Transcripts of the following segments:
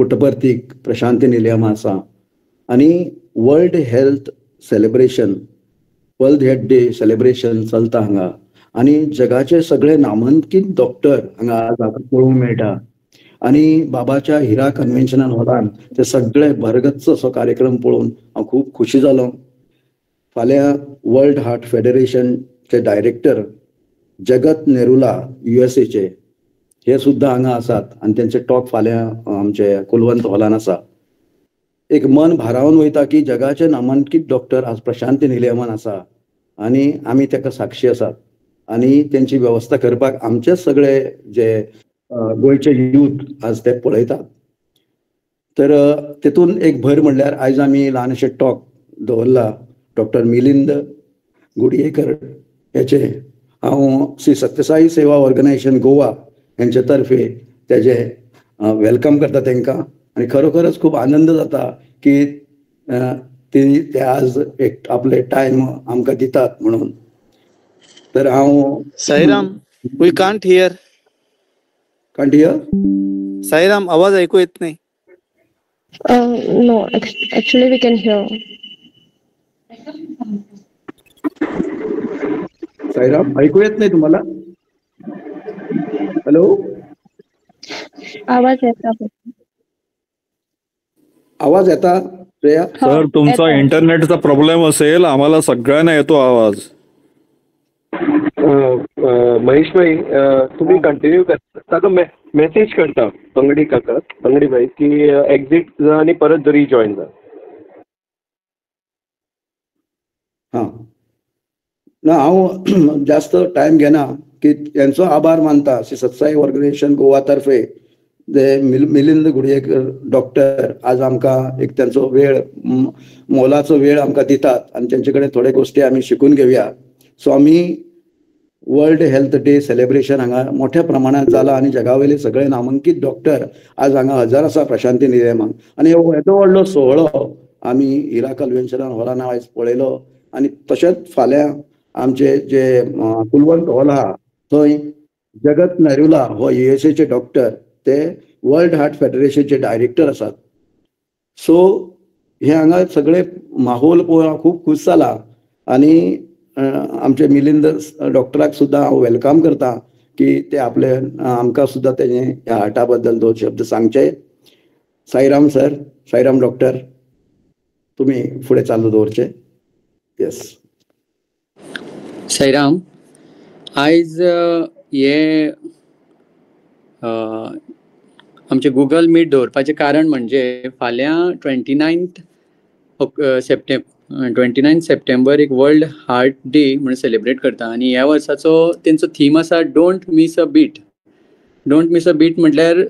पुट्टपर्तीक प्रशांती निलयम आसा आणि world health celebration, world health day celebration चलता हांगा आणि जगाचे सगळे नामांकीत डॉक्टर हांगा आज पळोवंक मेळटा आणि बाबाच्या हिरा कन्व्हेन्शन हॉलान ते सगळे भरगच्च असो कार्यक्रम पळोवन हांव खूब खुशी जालो. फाल्यां वर्ल्ड हार्ट फेडरेशनचे डायरेक्टर जगत नेरुला USA हे सुद्धा हांगा आसात आणि त्यांचे टॉक फाल्यां आमचे कुलवंत हॉलान आसा. एक मन भारावन वयता की जगाचे नामांकीत डॉक्टर आज प्रशांती निलयमान आसा आणि आमी ताका साक्षी आसात आणि त्यांची व्यवस्था करपाक आमचे सगळे जे गोंयचे यूथ आज ते पळयतात. तर तेतून एक भर म्हणल्यार आयज आमी ल्हानशे टॉक दवरला डॉक्टर मिलिंद गुडयेकर हेचे. हांव श्री सत्यसाई सेवा ऑर्गनायझेशन गोवा यांचे तर्फे तेजे वेलकम करता तांकां आणि खरोखरच खूप आनंद जाता की ते आज एक आपले टायम आमकां दितात म्हणून. तर हांव Sairam, we can't hear. Sairam, आवाज ऐकू येत नाही. No, actually we can hear. Sairam, ऐकू येत नाही तुम्हाला? हॅलो, आवाज येता? आवाज येता श्रेया? सर, तुमचा इंटरनेटचा प्रॉब्लेम असेल, आम्हाला सगळ्यांना येतो आवाज. महेश भाई, तुम्ही कंटिन्यू करता, ताका मेसेज करता पंगडी काका, पंगडी भाई की एक्झिट जा आणि परत रिजॉईन जा. हां ना, हांव जास्त टायम घेना की यांचो आभार मानता श्री सत्साई ऑर्गनायझेशन गोवा तर्फे जे मिलिंद गुडयेकर डॉक्टर आज आमकां एक त्यांचो वेळ, मोलाचो वेळ आमकां दितात आणि त्यांचे कडेन थोडे गोष्टी आमी शिकून घेवया. सो आमी वर्ल्ड हेल्थ डे सेलिब्रेशन हांगा मोठ्या प्रमाणात जाला आणि जगावयले सगळे नामांकीत डॉक्टर आज हांगा हजर आसा प्रशांती निलयमान. आणि येदो व्हडलो सोहळो आमी हिरा कन्व्हेन्शन हॉलान आयज पळयलो आणि तशेंच फाल्यां आमचे जे कुलवंत हॉल आहा थंय जगत नेरुला हो USA डॉक्टर ते वर्ल्ड हार्ट फेडरेशनचे डायरेक्टर आसात. सो हे हांगा सगळे माहोल पळोवन खूब खूश जाला आणि आमचे मिलिंद डॉक्टराक सुद्दां हांव वेलकम करता की ते आपले आमकां सुद्दां तेणे ह्या हार्टा बद्दल 2 शब्द सांगचे. साईराम सर, साईराम डॉक्टर, तुम्ही फुडें चालू दवरचे. येस साईराम, आयज हे आमचे गुगल मीट दवरपाचें कारण म्हणजे फाल्यां 29 सप्टेंबर एक वर्ल्ड हार्ट डे म्हणून सेलिब्रेट करता आणि ह्या वर्साचो तेंचो थीम आसा don't miss a beat. Don't miss a beat म्हटल्यार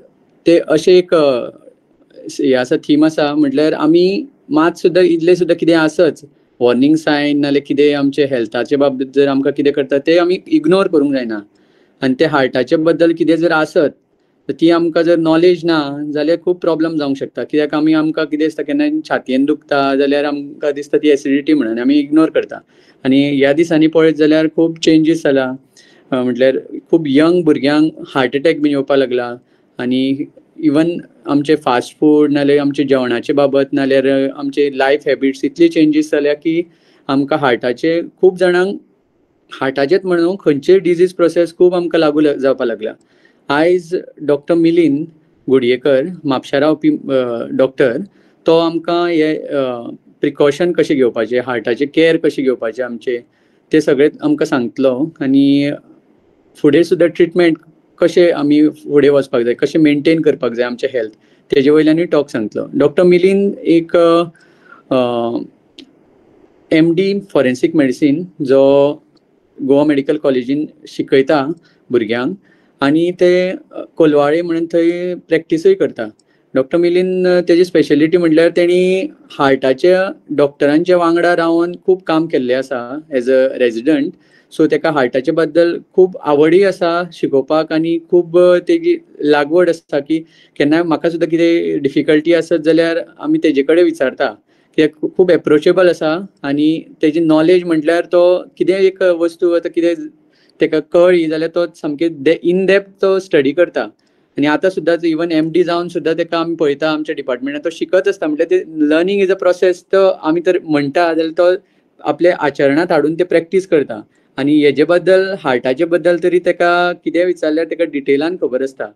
ते अशें एक हे आसा, थीम आसा म्हटल्यार आमी मात सुद्दां इतले सुद्दां कितें आसच वॉर्निंग सायन नाल्यार कितें आमचे हेल्थाचे बाबतींत जर आमकां कितें करता ते आमी इग्नोर करूंक जायना. आनी ते हार्टाचे बद्दल कितें जर आसत तर ती आमकां जर नॉलेज ना जाल्यार खूब प्रॉब्लम जावंक शकता. कित्याक आमकां कितें दिसता केन्ना छातयेन दुखता जाल्यार आमकां दिसता ती एसिडिटी म्हणून आमी इग्नोर करता. आनी ह्या दिसांनी पळयत जाल्यार खूब चेंजीस जाला. म्हटल्यार खूब यंग भुरग्यांक हार्ट अटॅक बीन येवपाक लागला आनी इवन आमचे फास्ट फूड नाल्यार आमचे जेवणाचे बाबत नाल्यार आमचे लायफ हॅबिट्स इतली चेंजीस जाल्या की आमकां हार्टाचे खूब जाणांक हार्टाचेच म्हणून खंयचेय डिजीज प्रोसेस खूब आमकां लागू जावपाक लागला. आयज डॉक्टर मिलिंद गुडयेकर म्हापशां रावपी डॉक्टर तो आमकां हे प्रिकॉशन कशें घेवपाचें, हार्टाचे केअर कशें घेवपाचें आमचे ते सगळें आमकां सांगतलो आनी फुडें सुद्दां ट्रिटमेंट कशें आमी फुडें वचपाक जाय, कशें मेनटेन करपाक जाय आमचें हेल्थ तेजे वयल्यानूय टॉक सांगतलो. डॉक्टर मिलिंद एक MD फॉरेन्सीक मेडिसीन जो गोवा मेडिकल कॉलेजीन शिकयता भुरग्यांक आनी ते कोलवाळे म्हणून थंय प्रॅक्टीसूय करता. डॉक्टर मिलिंद तेजी स्पेशलिटी म्हटल्यार तेणी हार्टाच्या डॉक्टरांच्या वांगडा रावन खूब काम केल्लें आसा एज अ रेजिडंट. सो तेका हार्टाचे बद्दल खूब आवडूय आसा शिकोवपाक आनी खूब तेजी लागवड आसा की केन्नाय म्हाका सुद्दां कितें डिफिकल्टी आसत जाल्यार आमी तेजे कडेन विचारता. कित्याक खूब एप्रोचेबल आसा आनी तेजी नॉलेज म्हटल्यार तो कितें एक वस्तू आतां कितें तेका कळ्ळी जाल्यार तो सामकें इन डेप्थ तो स्टडी करता आणि आतां सुद्दां इवन MD जावन सुद्दां ताका आमी पळयता आमच्या डिपार्टमेंटान तो शिकत आसता. म्हटल्यार ते लर्निंग इज अ प्रोसेस. तो आमी तर म्हणटा जाल्यार तो आपल्या आचरणांत हाडून ते प्रॅक्टीस करता. आनी हेजे बद्दल हार्टाचे बद्दल तरी ताका कितें विचारल्यार ताका डिटेलान खबर आसता.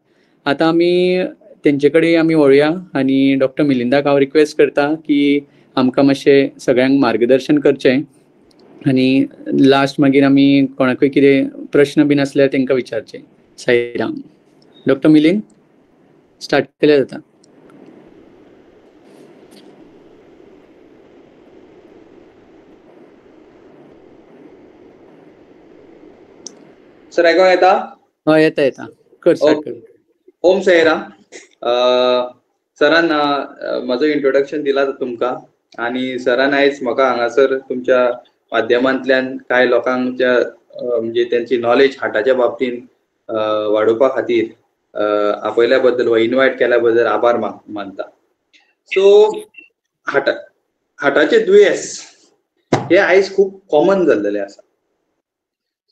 आतां आमी तेंचे कडेन आमी वळुया आनी डॉक्टर मिलिंदाक हांव रिक्वेस्ट करता की आमकां मातशें सगळ्यांक मार्गदर्शन करचें आनी लास्ट मागीर आमी कोणाकूय कितें प्रश्न बीन आसल्यार तांकां विचारचें. साईराम. डॉक्टर मिलिंद स्टार्ट केल्यार जाता. सर आयकोंक येता? हय येता कर स्टार्ट कर. ओम साईराम. सरान म्हजो इंट्रोडक्शन दिला तुमकां आनी सरान आयज म्हाका हांगासर तुमच्या माध्यमांतल्यान कांय लोकांच्या म्हणजे त्यांची नॉलेज हार्टाच्या बाबतींत वाडोवपा खातीर आपयल्या बद्दल वा इन्वायट केल्या बद्दल आभार मानता. सो हार्टाचे दुयेंस हे आयज खूब कॉमन जाल्लेले आसा.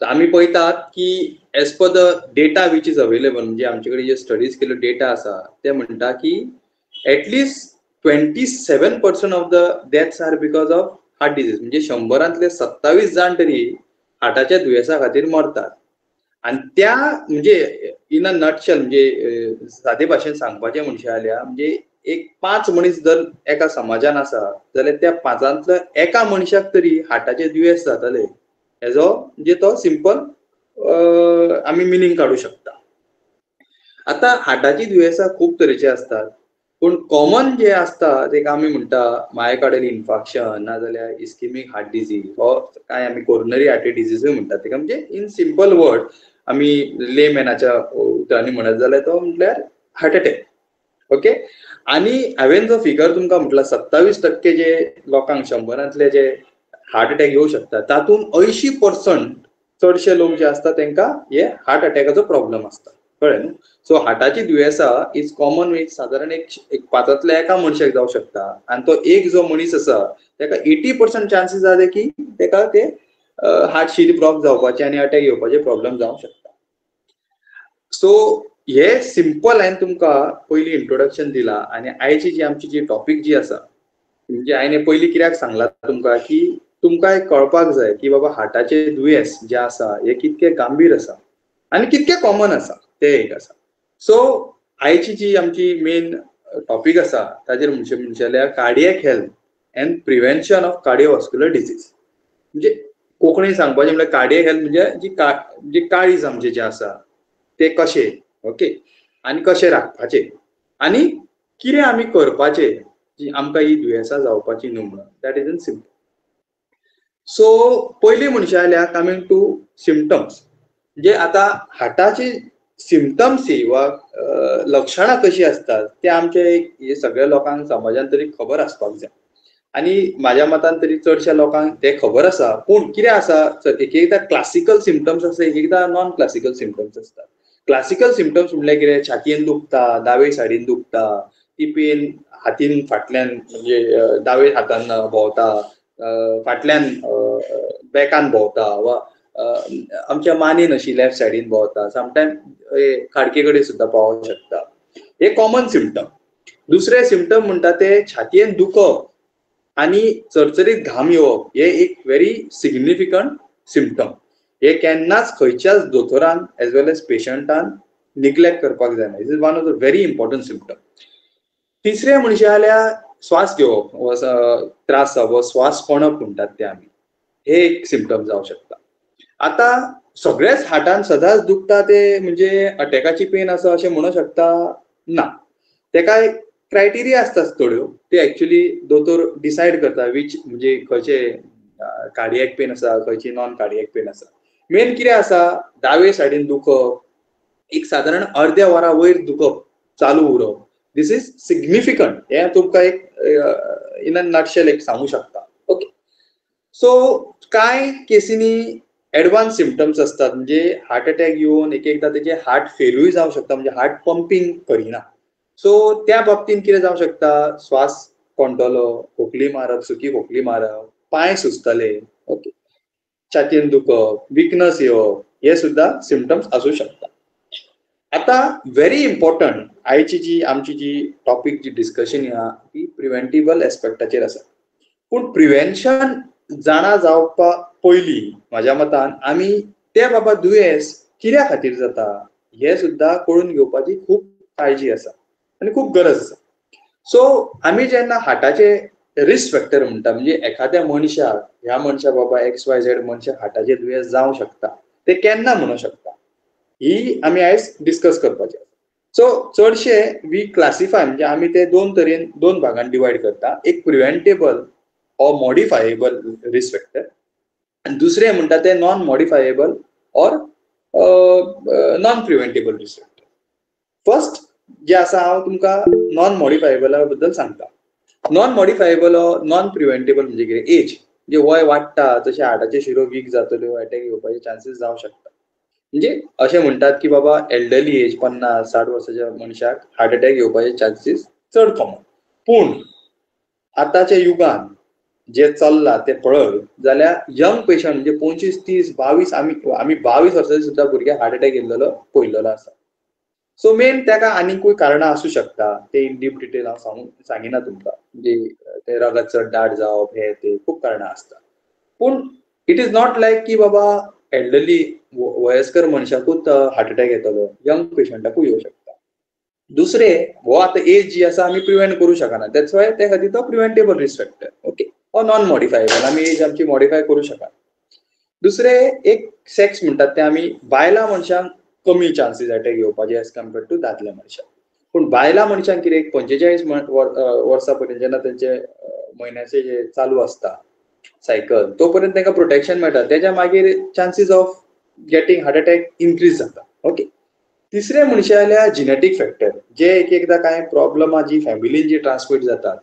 आमी पळयतात की as per the data which is available म्हणजे आमचे कडेन जे स्टडीज केल्लो डेटा आसा ते म्हणटा की at least 27% of the deaths are because of heart disease. म्हणजे 100रांतले 27 जाण तरी हार्टाच्या दुयेंसा खातीर मरतात. आणि त्या म्हणजे इन अ नटशेल म्हणजे सादे भाशेन सांगपाचें म्हणशें जाल्यार म्हणजे एक 5 मनीस जर एका समाजान आसा जाल्यार त्या 5 एका मनशाक तरी हार्टाचे दुयेंस जातले हेजो म्हणजे तो सिंपल आमी मिनींग काडू शकता. आतां हार्टाची दुयेंसां खूब तरेची असतात पूण कॉमन जे असता ते आमी म्हणटा मायोकार्डियल इन्फार्क्शन नाजाल्यार इस्केमीक हार्ट डिजीज वा काय आमी कोरोनरी आर्टरी डिजीजूय म्हणटात तेका. म्हणजे इन सिंपल वर्ड आमी लेमॅनाच्या उतरांनी म्हणत जाल्यार तो म्हटल्यार हार्ट अटॅक. ओके. आनी हांवें जो फिगर तुमकां म्हटला 27% जे लोकांक 100रांतले जे हार्ट अटॅक येवंक शकता तातूंत 80% चडशे लोक जे असता तांकां हे हार्ट अटॅकाचो प्रॉब्लेम असता. कळ्ळें न्हू. सो हार्टाची दुयेंसां इज कॉमन एक सादारण एक 5 एका मनशाक जावं शकता आनी तो एक जो मनीस आसा ताका 80% चान्सीस जाले की ताका ते हार्ट शीर ब्लॉक जावपाचे आनी अटॅक येवपाचे प्रॉब्लेम जावंक शकता. सो हे सिंपल हांवें तुमकां पयलीं इंट्रोडक्शन दिलां आनी आयची जी आमची जी टॉपीक जी आसा म्हणजे हांवें पयलीं कित्याक सांगलां तुमकां की तुमकां एक कळपाक जाय की बाबा हार्टाचे दुयेंस जे आसा हे कितके गंभीर आसा आनी कितके कॉमन आसा ते एक आसा. सो आयची जी आमची मेन टॉपीक आसा ताजेर म्हणचे जाल्यार cardiac health end prevention of cardiovascular disease. म्हणजे कोंकणी सांगपाचें म्हळ्यार कार्डियक हेल्थ म्हणजे जी काळीज आमचे जे आसा ते कशे ओके आनी कशे राखपाचे आनी कितें आमी करपाचें जी आमकां ही दुयेंसां जावपाची न्हू म्हणून. That is in simple. So पयलीं म्हणशें जाल्यार कमिंग टू सिम्पटम्स म्हणजे आतां हार्टाची सिम्पटम्स ही वा लक्षणां कशी असतात ते आमचे हे सगळ्या लोकांक समाजान तरी खबर आसपाक जाय. आनी म्हाज्या मतान तरी चडशा लोकांक ते खबर आसा पूण कितें आसा एक एकदां क्लासिकल सिम्पटम्स आसता एक एकदां नॉन क्लासिकल सिम्पटम्स आसतात. क्लासिकल सिम्पटम्स म्हणल्यार कितें छातयेन दुखता दावे सायडीन दुखता ती पेन हातीन फाटल्यान म्हणजे दावे हातान भोंवता फाटल्यान बॅकान भोंवता वा आमच्या मानेन अशी लेफ्ट सायडीन भोंवता समटायम खाडके कडेन सुद्दां पावोंक शकता. हे कॉमन सिम्पटम. दुसरे सिम्पटम म्हणटा ते छातयेन दुखप आनी चरचरीत घाम येवप हे एक व्हेरी सिग्निफिकंट सिम्पटम. हे केन्नाच खंयच्याच दोतोरान एज वेल एज पेशंटान निग्लेक्ट करपाक जायना. This is one of the very important symptom. तिसरे म्हणशें जाल्यार श्वास घेवप त्रास जावप श्वास कोणप म्हणटात ते आमी हे एक सिम्पटम जावं शकता. आतां सगळेच हार्टान सदांच दुखता ते म्हणजे अटॅकाची पेन आसा अशें म्हणूंक शकता ना. तेका क्रायटेरिया आसतात थोड्यो ते एक्चुअली दोतोर डिसायड करता वीच म्हणजे खंयचे कार्डियक पेन आसा खंयची नॉन कार्डियक पेन आसा. मेन कितें आसा दावे सायडीन दुखप एक सादारण अर्द्या वरा वयर दुखप चालू उरप दिस इज सिग्निफिकंट. हे तुमकां एक इन अ नटशेल एक सांगू शकता. ओके. सो कांय केसींनी एडवान्स सिम्पटम्स असतात म्हणजे हार्ट अटॅक येवन एक एकदां तेजे हार्ट फेल्यूय जावंक शकता म्हणजे हार्ट पंपींग करिना. सो त्या बाबतींत कितें जावंक शकता श्वास कोंडटलो खोकली मारप सुकी खोकली मारप पांय सुजतले ओके छातयेन दुखप विकनस येवप हे सुद्दां सिम्पटम्स आसूं शकता. आता व्हेरी इम्पॉर्टंट आयची जी आमची जी टॉपिक जी डिस्कशन आहा ती प्रिव्हेंटिबल एस्पेक्टाचेर आसा. पूण प्रिव्हेन्शन जाणा जावपा पयलीं म्हाज्या मतान आमी ते बाबा दुयेंस कित्या खातीर जाता हे सुद्दां कळून घेवपाची खूब काळजी आसा आनी खूब गरज आसा. सो आमी जेन्ना हार्टाचे रिस्क फॅक्टर म्हणटा म्हणजे एखाद्या मनशाक ह्या मनशाक बाबा XYZ मनशाक हार्टाचे दुयेंस जावंक शकता ते केन्ना म्हणूंक शकता ही आमी आयज डिस्कस करपाचे. सो चडशे वी क्लासिफाय म्हणजे आमी ते दोन भागांत डिवायड करता. एक preventable or modifiable risk factor आनी दुसरे म्हणटा ते non modifiable or non preventable risk factor. First जे आसा हांव तुमकां नॉन मॉडिफायेबला बद्दल सांगता. Non modifiable or non preventable म्हणजे कितें एज जे वय वाडटा तशें हार्टाचे शिरो वीक जातल्यो अटॅक येवपाचे चान्सीस जावंक शकता. म्हणजे अशें म्हणटात की बाबा एल्डरली एज 50-60 वर्साच्या मनशाक हार्ट अटॅक येवपाचे चान्सीस चड कॉमन. पूण आतांच्या युगान जे चल्लां ते पळय जाल्यार यंग पेशंट म्हणजे 25, 30, 22 आमी 22 वर्साचे सुद्दां भुरगे हार्ट अटॅक येयल्लो पळयल्लो आसा. सो मेन ताका आनीकूय कारणां आसूं शकता ते इन डीप डिटेल हांव सांगिना तुमकां म्हणजे ते रगत चड दाट जावप हे ते खूब कारणां आसता. पूण इट इज नॉट लायक की बाबा एल्डरली वयस्कर मनशाकूच हार्ट अटॅक येतलो यंग पेशंटाकूय येवं शकता. दुसरे हो आतां एज जी आसा आमी प्रिव्हेंट करूं शकना दॅट्स वाय ते खातीर तो preventable risk factor. Okay or non modifiable आमी एज आमची मॉडिफाय करूं शकना. दुसरे एक सेक्स म्हणटात ते आमी बायलां मनशांक कमी चान्सीस अटॅक येवपाचे एज कम्पेर्ड टू दादल्या मनशांक. पूण बायलां मनशांक कितें 45 वर्सां पर्यंत जेन्ना तेंचे म्हयन्याचे जे चालू आसता सायकल तो पर्यंत तांकां प्रोटेक्शन मेळटा तेच्या मागीर chances of getting heart attack increase जाता. ओके तिसरे म्हणचे जाल्यार जिनेटीक फॅक्टर जे एकदां कांय प्रॉब्लमां जी फॅमिलीन जी ट्रान्समिट जातात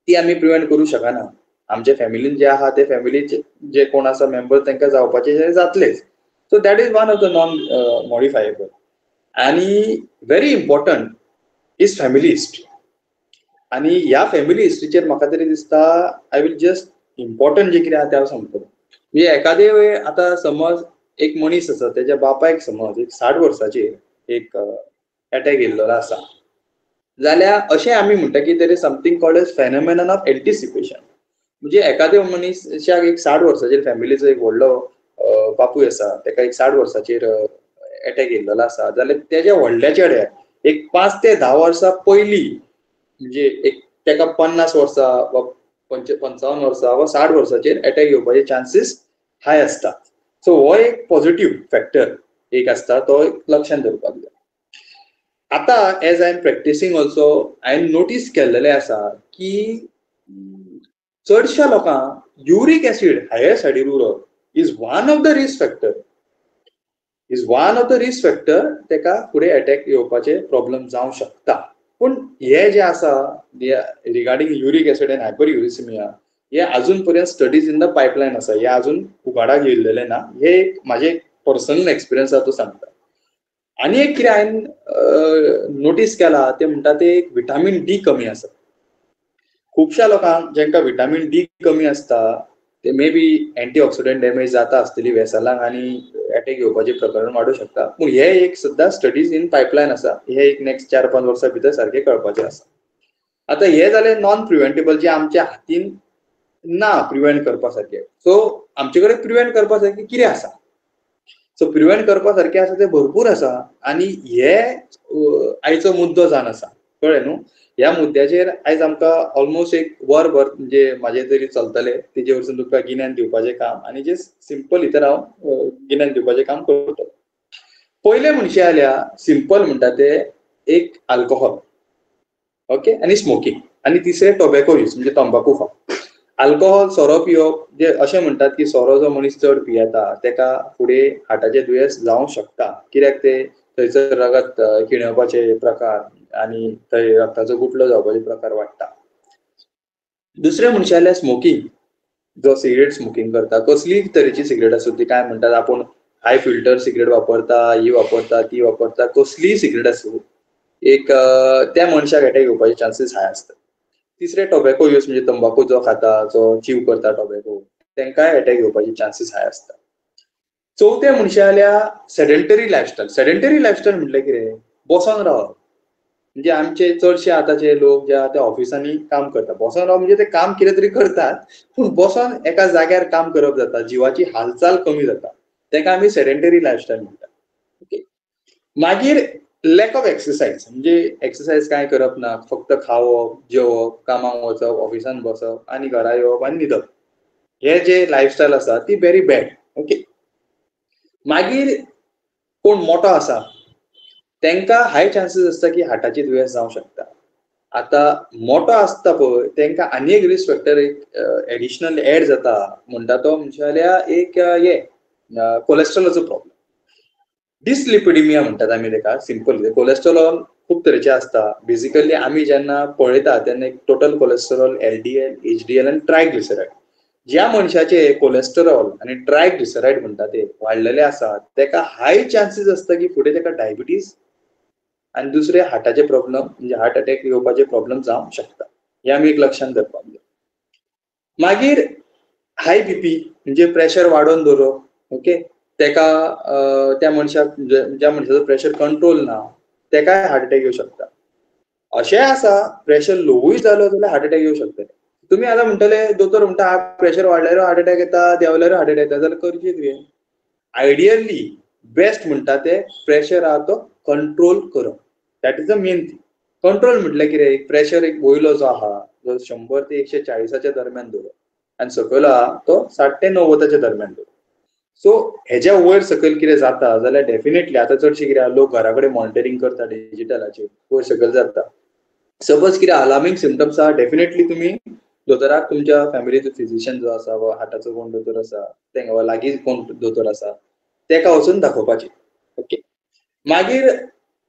ती आमी प्रिव्हेंट करूं शकना. आमच्या फॅमिलीन जे आहा ते फॅमिलीचे जे कोण आसा मेंबर तांकां जावपाचे जातलेच. So that is one of the non modifiable. आनी very important is family history. आनी ह्या फॅमिली हिस्ट्रीचेर म्हाका तरी दिसता आय वील जस्ट इम्पॉर्टंट जे कितें आहा ते हांव सांगतलो. म्हणजे एखादे आतां समज एक मनीस आसा तेच्या बापायक समज एक 60 वर्साचेर एक अटॅक येयल्लो आसा जाल्यार अशें आमी म्हणटा की there is something called as phenomenon of anticipation. म्हणजे एखाद्या मनशाक एक 60 वर्साचेर फॅमिलीचो एक व्हडलो बापूय आसा ताका एक 60 वर्साचेर अटॅक येयल्लो आसा जाल्यार तेज्या व्हडल्या चेड्याक एक 5 ते 10 वर्सां पयलीं म्हणजे एक ताका 50 वर्सां वा 55 वर्सां वा 60 वर्साचेर अटॅक येवपाचे चान्सीस हाय आसता. सो हो एक पॉझिटिव्ह फॅक्टर एक आसता तो एक लक्षांत दवरपाक जाय. आतां as I am practising also हांवें नोटीस केल्लेलें आसा की चडशा लोकांक युरीक एसीड हायर सायडीन उरप is one of the risk factor ताका फुडें अटॅक येवपाचे प्रॉब्लेम जावंक शकता. पूण हे जे आसा रिगार्डींग युरीक एसीड एंड हायपरयुरिसिमिया हे अजून पर्यंत स्टडीज इन द पायपलायन आसा. हे अजून उघाडाक येयल्लेले ना. हे म्हाजे पर्सनल एक्सपिरियन्स आहा तो सांगता. आनी एक कितें हांवें नोटीस केला ते म्हणटा ते एक विटामीन डी कमी आसा. खुबश्या लोकांक जेंकां विटामीन डी कमी आसता ते मे बी एंटीऑक्सिडंट डॅमेज जाता आसतली वेसलांक आनी अटॅक येवपाचे प्रकरण वाडूंक शकता. पूण हे एक सुद्दां स्टडीज इन पायपलायन आसा. हे एक नेक्स्ट 4-5 वर्सां भितर सारखे कळपाचे आसा. आतां हे जाले नॉन प्रिव्हेंटेबल जे आमच्या हातीन ना प्रिव्हेंट करपा सारखे. सो आमचे कडेन प्रिव्हेंट करपा सारखे कितें आसा. सो प्रिव्हेंट करपा सारखे आसा ते भरपूर आसा. आनी हे आयचो मुद्दो जावन आसा कळ्ळें न्हू. ह्या मुद्द्याचेर आयज आमकां ऑलमोस्ट एक वरभर म्हणजे म्हाजे तरी चलतले तेजे वरसून तुका गिन्यान दिवपाचें काम आनी जे सिंपल भितर हांव गिन्यान दिवपाचें काम करतलो. पयले म्हणचे जाल्यार सिंपल म्हणटा ते एक अल्कोहोल ओके आनी स्मोकिंग आनी तिसरे टोबॅको यूज म्हणजे तंबाखू खावप. अल्कोहोल सोरो पिवप जे अशें म्हणटात की सोरो जो मनीस चड पियेता ताका फुडें हार्टाचे दुयेंस जावंक शकता. कित्याक ते थंयसर रगत किणवपाचे प्रकार आनी थंय रगताचो गुटलो जावपाचे प्रकार वाडटा. दुसरें म्हणचे जाल्यार स्मोकिंग जो सिगरेट स्मोकिंग करता कसलीय तरेची सिगरेट आसूं ती काय म्हणटात आपूण हाय फिल्टर सिगरेट वापरता ही वापरता ती वापरता कसलीय सिगरेट आसूं एक त्या मनशाक अटॅक येवपाचे चान्सीस हाय आसता. तिसरे टोबॅको यूज म्हणजे तंबाखू जो खाता जो चीव करता टोबॅको तांकांय अटॅक येवपाचे चान्सीस हाय आसता. चौथ्या मनशाल्या सेडेंटरी लायफस्टायल म्हटल्यार कितें, बसून रावप. म्हणजे आमचे चडशे आतांचे लोक जे त्या ऑफिसांनी काम करतात, बसून रावप म्हणजे ते काम कितें तरी करतात, पूण बसून एका जाग्यार काम करप जाता, जिवाची हालचाल कमी जाता, तेका आमी सेडेंटरी लायफस्टायल म्हणटात. ओके. मागीर लॅक ऑफ एक्सरसाइज, म्हणजे एक्सरसाइज कांय करप ना, फक्त खावप, जेवप, कामाक वचप, ऑफिसान बसप आनी घरा येवप आनी न्हिदप, हे जे लायफस्टायल आसा ती व्हेरी बॅड. ओके. मागीर कोण मोठो आसा तांकां हाय चान्सीस आसता की हार्टाची दुयेंस जावंक शकता. आतां मोठो आसता पळय तांकां आनी एक रिस्क फॅक्टर एडिशनल एड जाता, म्हणटा तो म्हणजे जाल्यार एक कोलेस्ट्रॉलाचो प्रॉब्लेम. डिसलिपिडिमिया म्हणटात आमी ताका, सिंपल. कोलेस्ट्रॉल खूब तरेचे आसता. बेसिकली आमी जेन्ना पळयता तेन्ना एक टोटल कोलेस्ट्रॉल, LDL, HDL आनी ट्रायग्लिसरायड. ज्या मनशाचे कोलेस्ट्रॉल आनी ट्रायग्लिसरायड म्हणटा ते वाडलेले आसात ताका हाय चान्सीस आसता की फुडें ताका डायबिटीज आनी दुसरे हार्टाचे प्रॉब्लेम म्हणजे हार्ट अटॅक येवपाचे प्रॉब्लेम जावंक शकता. हे आमी एक लक्षांत दवरपाक जाय. मागीर हाय BP म्हणजे प्रेशर वाडोवन दवरप. ओके. ताका त्या मनशाक ज्या मनशाचो प्रेशर कंट्रोल ना ताकाय हार्ट अटॅक येवंक शकता. अशें आसा प्रेशर लोवूय जालो जाल्यार हार्ट अटॅक येवंक शकता. तुमी आतां म्हणटले दोतोर म्हणटा प्रेशर वाडल्यार हार्ट अटॅक येता, देंवल्यार हार्ट अटॅक येता, जाल्यार करचें तुवें. आयडियली बेस्ट म्हणटा ते प्रेशर आहा तो कंट्रोल करप. That is the main thing. Control म्हटल्यार कितें, एक प्रेशर एक वयलो जो आहा जो 100 ते 140 दरम्यान दवरप आनी सकयल आहा तो 60 ते 90 दरम्यान दवरप. सो हेज्या वयर सकयल कितें जाता जाल्यार डेफिनेटली आतां चडशे कितें लोक घरा कडेन मॉनिटरींग करता डिजिटलाचेर, वयर सकयल जाता. सपोज कितें अलार्मींग सिम्पटम्स आहा डेफिनेटली तुमी दोतोराक, तुमच्या फॅमिलीचो फिजिशियन जो आसा वा हार्टाचो कोण दोतोर आसा तेंका लागीं कोण दोतोर आसा तेका वचून दाखोवपाचें. ओके. मागीर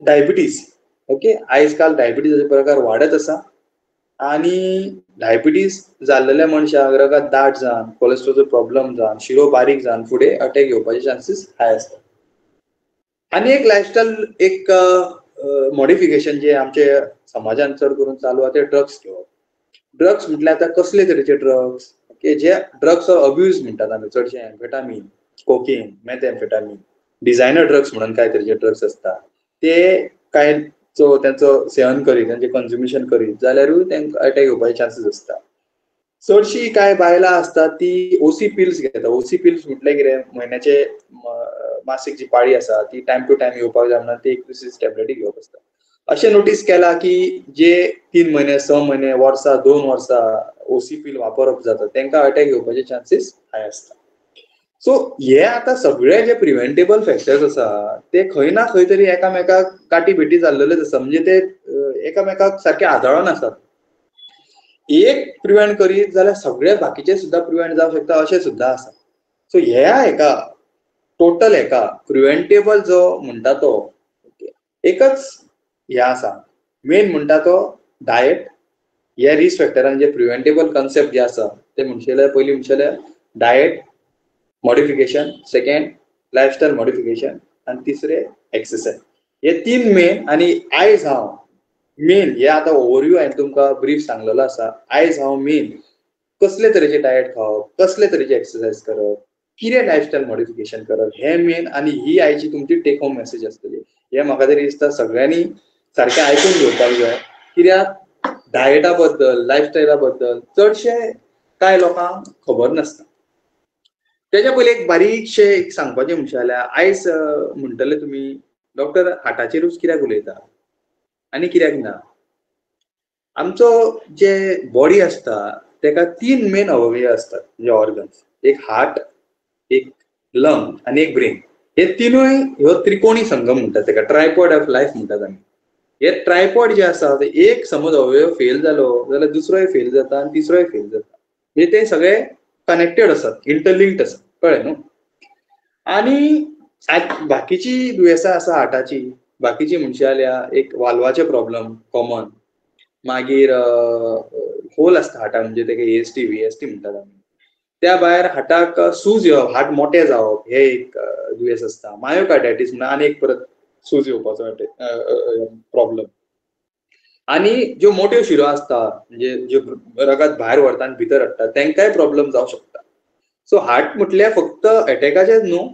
डायबिटीज. ओके. आयज काल डायबिटीजाचे प्रकार वाडत आसा आनी डायबिटीज जाल्लेल्या मनशाक रगत दाट जावन, कोलेस्ट्रॉलचो प्रॉब्लेम जावन, शिरो बारीक जावन फुडें अटॅक येवपाचे चान्सीस हाय आसता. आनी एक लायफस्टायल एक मॉडिफिकेशन जे आमचे समाजान चड करून चालू आहा ते ड्रग्स घेवप. ड्रग्स म्हटल्यार आतां कसले तरेचे ड्रग्स, ओके, जे ड्रग्सचो अब्यूज म्हणटात आमी चडशे, एम्फेटामीन, कोकेन, मेथएम्फेटामीन, डिझायनर ड्रग्स म्हणून कांय तरेचे ड्रग्स आसता ते कांय त्यांचो सेवन करीत, तांचे कन्झ्युमेशन करीत जाल्यारूय तांकां अटॅक येवपाचे चान्सीस आसता. चडशीं कांय बायलां आसतात ती OC पिल्स घेता. OC पिल्स म्हटल्यार कितें, म्हयन्याचे मासीक जी पाळी आसा ती टायम टू टायम येवपाक जाय म्हणून ती 21 टॅबलेटी घेवप आसता. अशें नोटीस केला की जे 3 म्हयने, 6 म्हयने, वर्सां, 2 वर्सां OC पिल वापरप जाता तांकां अटॅक येवपाचे चान्सीस हाय आसता. सो हे आतां सगळे जे प्रिव्हेंटेबल फॅक्टर्स आसा ते खंय ना खंय तरी एकामेकाक काटी भेटी जाल्लेलेच आसा. म्हणजे ते एकामेकाक सारखे आदळून आसात. एक प्रिव्हेंट करीत जाल्यार सगळे बाकीचे सुद्धा प्रिव्हेंट जावंक शकता अशें सुद्धा आसा. सो ह्या टोटल प्रिव्हेंटेबल जो म्हणटा तो एकच हे आसा, मेन म्हणटा तो डायट. हे रिस्क फॅक्टरान जे प्रिव्हेंटेबल कन्सेप्ट जे आसा ते म्हणशेले पयलीं म्हणशेले diet modification, second lifestyle modification आनी तिसरे एक्सरसाइज. हे 3 मेन. आनी आयज हांव मेन हे आतां ओवरव्यू हांवें तुमकां ब्रीफ सांगलेलो आसा. आयज हांव मेन कसले तरेचे डायट खावप, कसले तरेचे एक्सरसाइज करप, कितें लायफस्टायल मॉडिफिकेशन करप, हे मेन. आनी ही आयची तुमची टेक होम मेसेज आसतली. हे म्हाका तरी दिसता सगळ्यांनी सारकें आयकून घेवपाक जाय. कित्याक डायटा बद्दल, लायफस्टायला बद्दल चडशे कांय लोकांक खबर नासता. तेच्या पयलीं एक बारीकशें एक सांगपाचें म्हणशें जाल्यार आयज म्हणटले तुमी डॉक्टर हार्टाचेरूच कित्याक उलयता आनी कित्याक ना. आमचो जे बॉडी आसता ताका 3 मेन अवयव आसतात, म्हणजे ऑर्गन्स. एक हार्ट, एक लंग आनी एक ब्रेन. हे तिनूय ह्यो त्रिकोणी संगम म्हणटात, ताका ट्रायपॉड ऑफ लायफ म्हणटात आमी. हे ट्रायपॉड जे आसा ते एक समज अवयव फेल जालो जाल्यार दुसरोय फेल जाता आनी तिसरोय फेल जाता. म्हणजे ते सगळे कनेक्टेड आसात, इंटरलिंक्ड आसात. कळ्ळें न्हू. आनी बाकीची दुयेंसां आसा हार्टाची, बाकीची म्हणशे जाल्यार एक वाल्वाचे प्रॉब्लेम कॉमन. मागीर होल आसता हार्टाक, म्हणजे ताका AST, VST म्हणटात आमी. त्या भायर हार्टाक सूज येवप, हार्ट मोटें जावप हे एक दुयेंस आसता. मायोकार्डायटीस म्हणून आनी एक परत सूज येवपाचो प्रॉब्लेम. आनी ज्यो मोठ्यो शिरो आसता म्हणजे ज्यो रगत भायर व्हरता आनी भितर हाडटा तांकांय प्रॉब्लेम जावंक शकता. सो हार्ट म्हटल्यार फक्त अटॅकाचेच न्हू,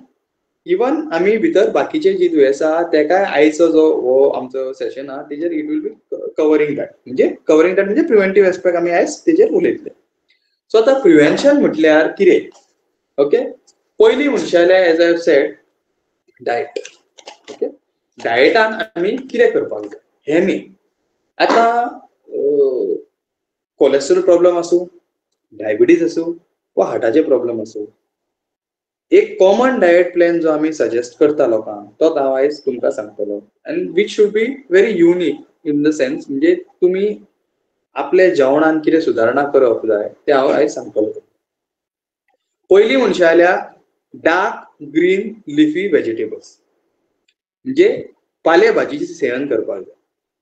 इवन आम्ही भितर बाकीचे जी दुयेंसां आहा तेकाय आयचो जो हो आमचो सेशन आहा तेजेर it will be covering that म्हणजे प्रिव्हेंटिव्ह एस्पेक्ट आम्ही आयज तेजेर उलयतले. सो आता प्रिव्हेन्शन म्हटल्यार कितें? ओके, पयलीं म्हणचे जाल्यार as I said diet. Okay, डायटान आमी कितें करपाक जाय हें मेन. आता कोलेस्ट्रॉल प्रॉब्लेम आसूं, डायबिटीज आसूं वा हार्टाचे प्रॉब्लेम आसूं, एक कॉमन डायट प्लॅन जो आमी सजेस्ट करता लोकांक तो हांव आयज तुमकां सांगतलो, and which should be very unique in the sense म्हणजे तुमी आपले जेवणान कितें सुदारणा करप जाय ते हांव आयज सांगतलो. पयलीं म्हणचे जाल्यार डार्क ग्रीन लिफी व्हेजिटेबल्स म्हणजे पालेभाजीचे सेवन करपाक जाय.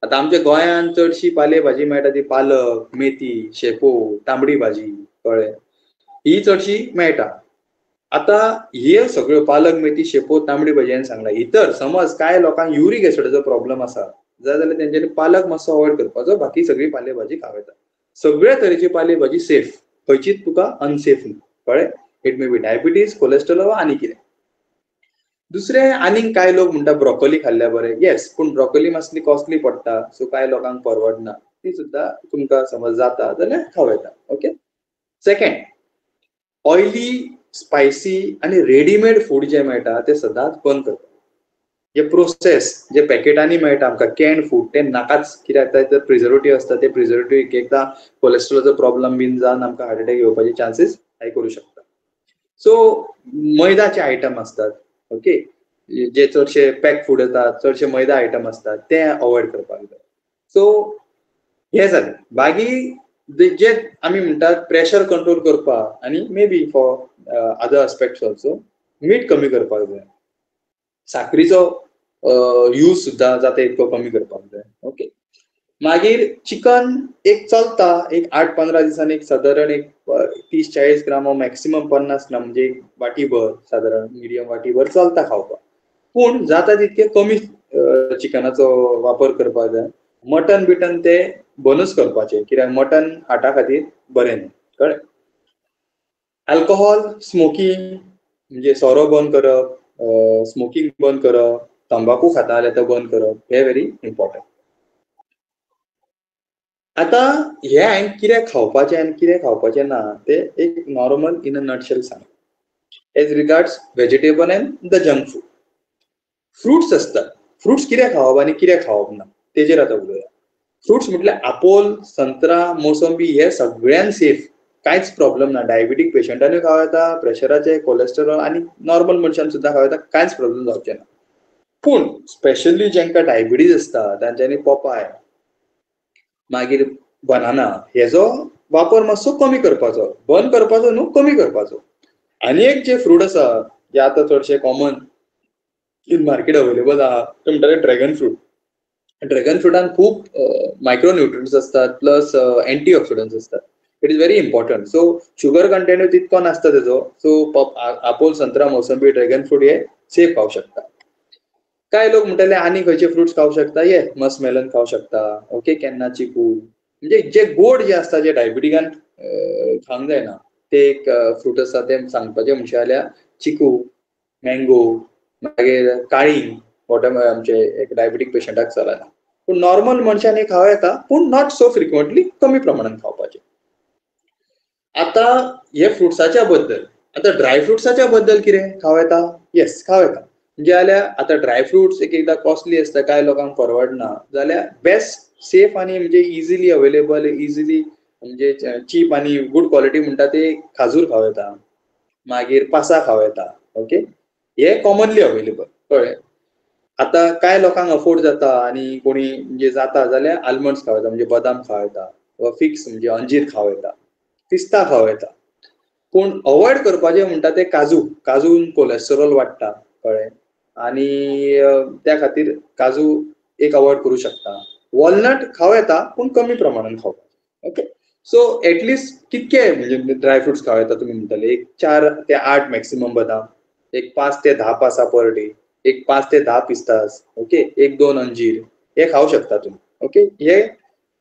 आता आमच्या गोंयांत चडशी पालेभाजी मेळटा ती पालक, मेथी, शेपो, तांबडी भाजी, कळ्ळें, ही चडशी मेळटा. आता हे सगळ्यो पालक, मेथी, शेपो, तांबडी भाजी हांवें सांगला, ही तर समज काय लोकांक युरिक एसिडाचो प्रॉब्लेम आसा जाल्यार तेंच्यांनी पालक मातसो अवॉयड करपाचो, बाकी सगळी पालेभाजी खावं येता. सगळ्या तरेची पालेभाजी सेफ, खंयचीच तुका अनसेफ न्ही, कळ्ळें. It may be diabetes, cholesterol वा आनी कितें. दुसरें आनीक कांय लोक म्हणटा ब्रॉकोली खाल्ल्या बरें. येस, पूण ब्रॉकोली मातशी कॉस्टली पडटा, सो कांय लोकांक परवडना. ती सुद्दां तुमकां समज जाता जाल्यार खावं येता. ओके. सेकंड, ऑयली, स्पायसी आनी रेडीमेड फूड जे मेळटा ते सदांच बंद करता. जे प्रोसेस जे पॅकेटांनी मेळटा आमकां कॅन्ड फूड ते नाकाच, कित्याक तातूंत प्रिझर्वेटिव्ह आसता. ते प्रिझर्वेटिव्ह एकदां कोलेस्ट्रॉलाचो प्रॉब्लेम बीन जावन आमकां हार्ट अटॅक येवपाचे चान्सीस हाय करूं शकता. सो मैदाचे आयटम असतात, ओके, जे चडशे पॅक फूड येतात, चडशे मैदा आयटम असतात ते अवॉयड करपाक जाय. सो हे जालें. बाकी जे आमी म्हणटात प्रेशर कंट्रोल करपाक आनी may be for other aspects also मीठ कमी करपाक जाय. साखरीचो यूज सुद्दां जाता तितको कमी करपाक जाय. ओके. मागीर चिकन एक चलता, एक 8-15 दिसांनी एक सादारण एक 30-40 ग्राम मॅक्सिमम 50 ग्राम म्हणजे एक वाटीभर, सादारण मिडियम वाटीभर चलता खावपाक. पूण जाता तितके कमी चिकनाचो वापर करपाक जाय. मटन बिटन ते बंदूच करपाचें, कित्याक मटन हार्टा खातीर बरें न्ही, कळ्ळें. अल्कोहॉल, स्मोकिंग म्हणजे सोरो बंद करप, स्मोकिंग बंद करप, तंबाखू खाता जाल्यार तो बंद करप, हे व्हेरी इम्पॉर्टंट. आता हे हांवें कितें खावपाचें आनी कितें खावपाचें ना ते एक नॉर्मल इन अ नटशेल सांग. As regards vegetable and the junk food. Fruits असतात, फ्रुट्स कितें खावप आनी कितें खावप ना तेजेर आतां उलोवया. फ्रुट्स म्हटल्यार आपोल, संत्रा, मोसंबी हे सगळ्यान सेफ, कांयच प्रॉब्लेम ना. डायबिटीक पेशंटांनी खावं येता, प्रेशराचे, कोलेस्टेरॉल आनी नॉर्मल मनशान सुद्दां खावं येता, कांयच प्रॉब्लेम जावचे ना. पूण स्पेशली जेंका डायबिटीज आसता तांच्यांनी पपाय, मागीर बनाना हेजो वापर मातसो कमी करपाचो. बंद करपाचो न्हू, कमी करपाचो. आनी एक जे फ्रूट आसा जे आतां चडशे कॉमन इन मार्केट अवेलेबल आहा ते म्हणटा ते ड्रॅगन फ्रूट. ड्रॅगन फ्रुटान खूब मायक्रो न्यूट्रियंट्स असतात प्लस एंटी ऑक्सिडंट्स असतात. It is very important. So sugar content तितको नासता तेजो. सो आपोल, संत्रा, मोसंबी, ड्रॅगन फ्रूट हे सेफ खावं शकता. काय लोक म्हणटाले आनी खंयचे फ्रुट्स खावं शकता, ये मस्कमेलन खावं शकता, ओके, केन्ना चिकू, म्हणजे जे गोड जे आसता जे डायबिटीकान खावंक जायना ते एक फ्रूट आसा ते सांगपाचे म्हणचे जाल्यार चिकू, मँगो, मागीर काळींग, वॉटरमेलन आमचे एक डायबिटीक पेशंटाक चलना. पूण नॉर्मल मनशान हे खावं येता, पूण नॉट सो फ्रिक्वेंटली, कमी प्रमाणात खावपाचे. आता हे फ्रुट्साच्या बद्दल, आता ड्रायफ्रुट्साच्या बद्दल कितें खावं येता? येस, खावं येता. म्हणजे जाल्यार आतां ड्रायफ्रुट्स एक एकदां कॉस्टली आसता, कांय लोकांक परवडना, जाल्यार बेस्ट सेफ आनी म्हणजे इजिली अवेलेबल, इजिली म्हणजे चीप आनी गुड क्वॉलिटी म्हणटा ते खाजूर खावं येता, मागीर पासा खावं येता. ओके, हे कॉमनली अवेलेबल, कळ्ळें. आता काय लोकांक अफोर्ड जाता आनी कोणी म्हणजे जाता जाल्यार आल्मंड्स खावं येता, म्हणजे बदाम खावं येता, वा फिक्स म्हणजे अंजीर खावं येता, पिस्ता खावं येता. पूण अवॉयड करपाचें म्हणटा ते काजून कोलेस्टेरॉल वाडटा, कळ्ळें. आनी त्या खातीर काजू एक अवॉयड करूं शकता. वॉलनट खावं येता पूण कमी प्रमाणान खावपाचें. ओके. सो एटलिस्ट कितके म्हणजे ड्रायफ्रुट्स खावं येता तुमी म्हणटाले, एक 4 ते 8 मॅक्सिमम बदाम, एक 5 ते 10 पासा पर डे, एक 5 ते 10 पिस्तास, ओके, 1-2 अंजीर हे खावं शकता तुमी. ओके, हे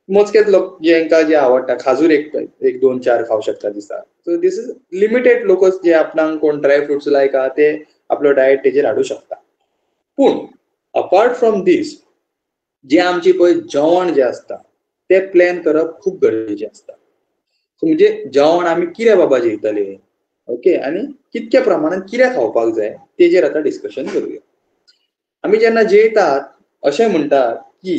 मोजकेच लोक जेंका जे आवडटा. खाजूर एक 2-4 खावं शकता दिसा. सो दिस इज लिमिटेड लोकच जे आपणाक कोण ड्राय फ्रुट्स लायक आहा ते आपलो डायट तेजेर हाडूं शकता. पूण अपार्ट फ्रॉम दीस जे आमची पळय जेवण जे असता ते प्लॅन करप खूब गरजेचें असता. सो म्हणजे जेवण आमी कितें बाबा जेयतले, ओके, आनी कितक्या प्रमाणात कितें खावपाक जाय तेजेर आतां डिस्कशन करूया. आमी जेन्ना जेयतात अशें म्हणटात की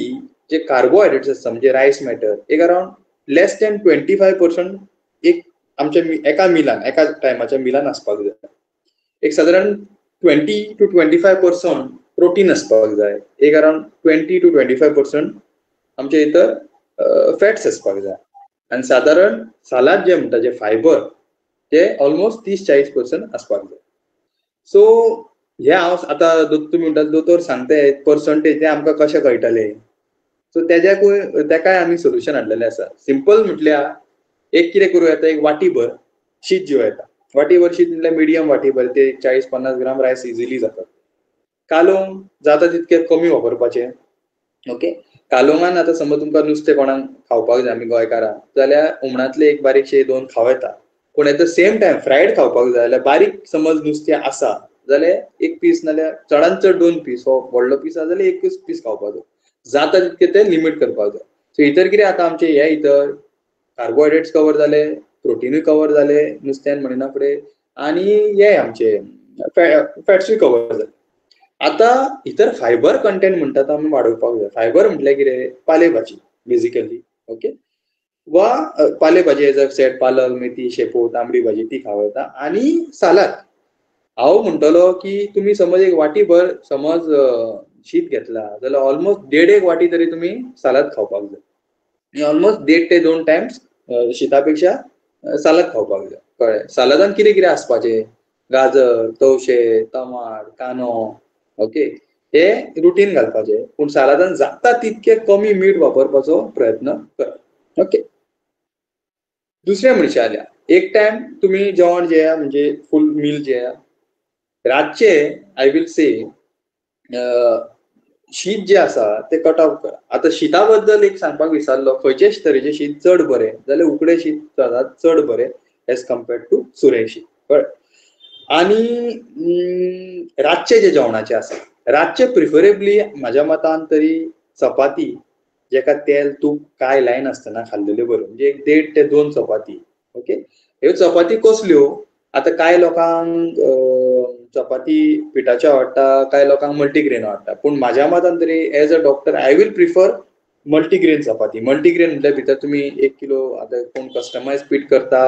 जे कार्बोहायड्रेट्स आसता म्हणजे रायस मॅटर एक अरावंड लेस दॅन 25% एक आमच्या एका मिलान एका टायमाच्या मिलान आसपाक जाय. एक सादारण 20 to 25% प्रोटीन आसपाक जाय. एक अरावंड 20 to 25% आमचे इतर फॅट्स आसपाक जाय. आनी सादारण सालाद जे म्हणटा जे फायबर ते ऑलमोस्ट 30-40% आसपाक जाय. सो हे हांव आतां तुमी म्हणटा दोतोर सांगताय पर्संटेज ते आमकां कशें कळटले. सो तेकाय आमी सोल्युशन हाडलेलें आसा. सिंपल म्हटल्यार एक कितें करूं येता, एक वाटीभर शीत जेव येता. वाटीभर शीत म्हटल्यार मिडियम वाटीभर ते 40-50 ग्राम रायस इजिली जातात. कालोंग जाता तितके कमी वापरपाचे. ओके, कालोंगान आतां समज तुमकां नुस्तें कोणाक खावपाक जाय आमी गोंयकारांक जाल्यार हुमणांतले एक बारीकशे 2 खावं येता. पूण at the same time fried खावपाक जाय जाल्यार बारीक समज नुस्तें आसा जाल्यार एक पीस नाल्यार चडांत चड 2 पीस हो व्हडलो पीस आसा जाल्यार एकूच पीस खावपाचो. जाता तितके ते लिमीट करपाक जाय. सो इतर कितें आतां आमचे हे इतर कार्बोहायड्रेट्स कवर जाले, प्रोटीनूय कवर जाले नुस्त्यान म्हणिना फुडें, आनी हे आमचे फॅट्सूय कवर जाले. आतां इतर फायबर कंटेंट म्हणटा तो आमी वाडोवपाक जाय. फायबर म्हटल्यार कितें, पालेभाजी बेजिकली. ओके, वा पालेभाजी एज अ सेट पालक, मेथी, शेपू, तांबडी भाजी ती खावं येता. आनी सालाद हांव म्हणटलो की तुमी समज एक वाटीभर समज शीत घेतला जाल्यार ऑलमोस्ट 1.5 वाटी तरी तुमी सालाद खावपाक जाय. आनी ऑलमोस्ट 1.5 ते 2 टायम्स शीता पेक्षा सालाद खावपाक जाय. कळ्ळें. सालादान कितें कितें आसपाचें, गाजर, तवशे, टमाट, कांदो, ओके, हे रुटीन घालपाचे. पूण सालादान जाता तितके कमी मीठ वापरपाचो प्रयत्न करा. ओके. दुसऱ्या म्हणचे आल्या एक टायम तुम्ही जेवण जेया म्हणजे फूल मील जेया. रातचे आय विल से शीत जे आसा ते कट ऑफ करा. आता शीता बद्दल एक सांगपाक विसरलो, खंयचेच तरेचे शीत चड बरें जाल्यार उकडे शीत जातात चड बरें एज कम्पेर्ड टू सुरय शीत. कळ्ळें. आनी रातचे जे जेवणाचे आसा रातचे प्रिफरेबली म्हाज्या मतान तरी चपाती जेका तेल तूप काय लायन आसतना खाल्लेल्यो बऱ्यो. म्हणजे 1.5 ते 2 चपाती. ओके. ह्यो चपाती कसल्यो, आता काय लोकांक चपाती पिठाच्यो आवडटा, काय लोकांक मल्टीग्रेन आवडटा. पूण म्हाज्या मतान तरी as a doctor I will prefer multigrain chapati. Multigrain म्हटल्यार भितर तुमी 1 किलो आतां कोण कस्टमायज पीठ करता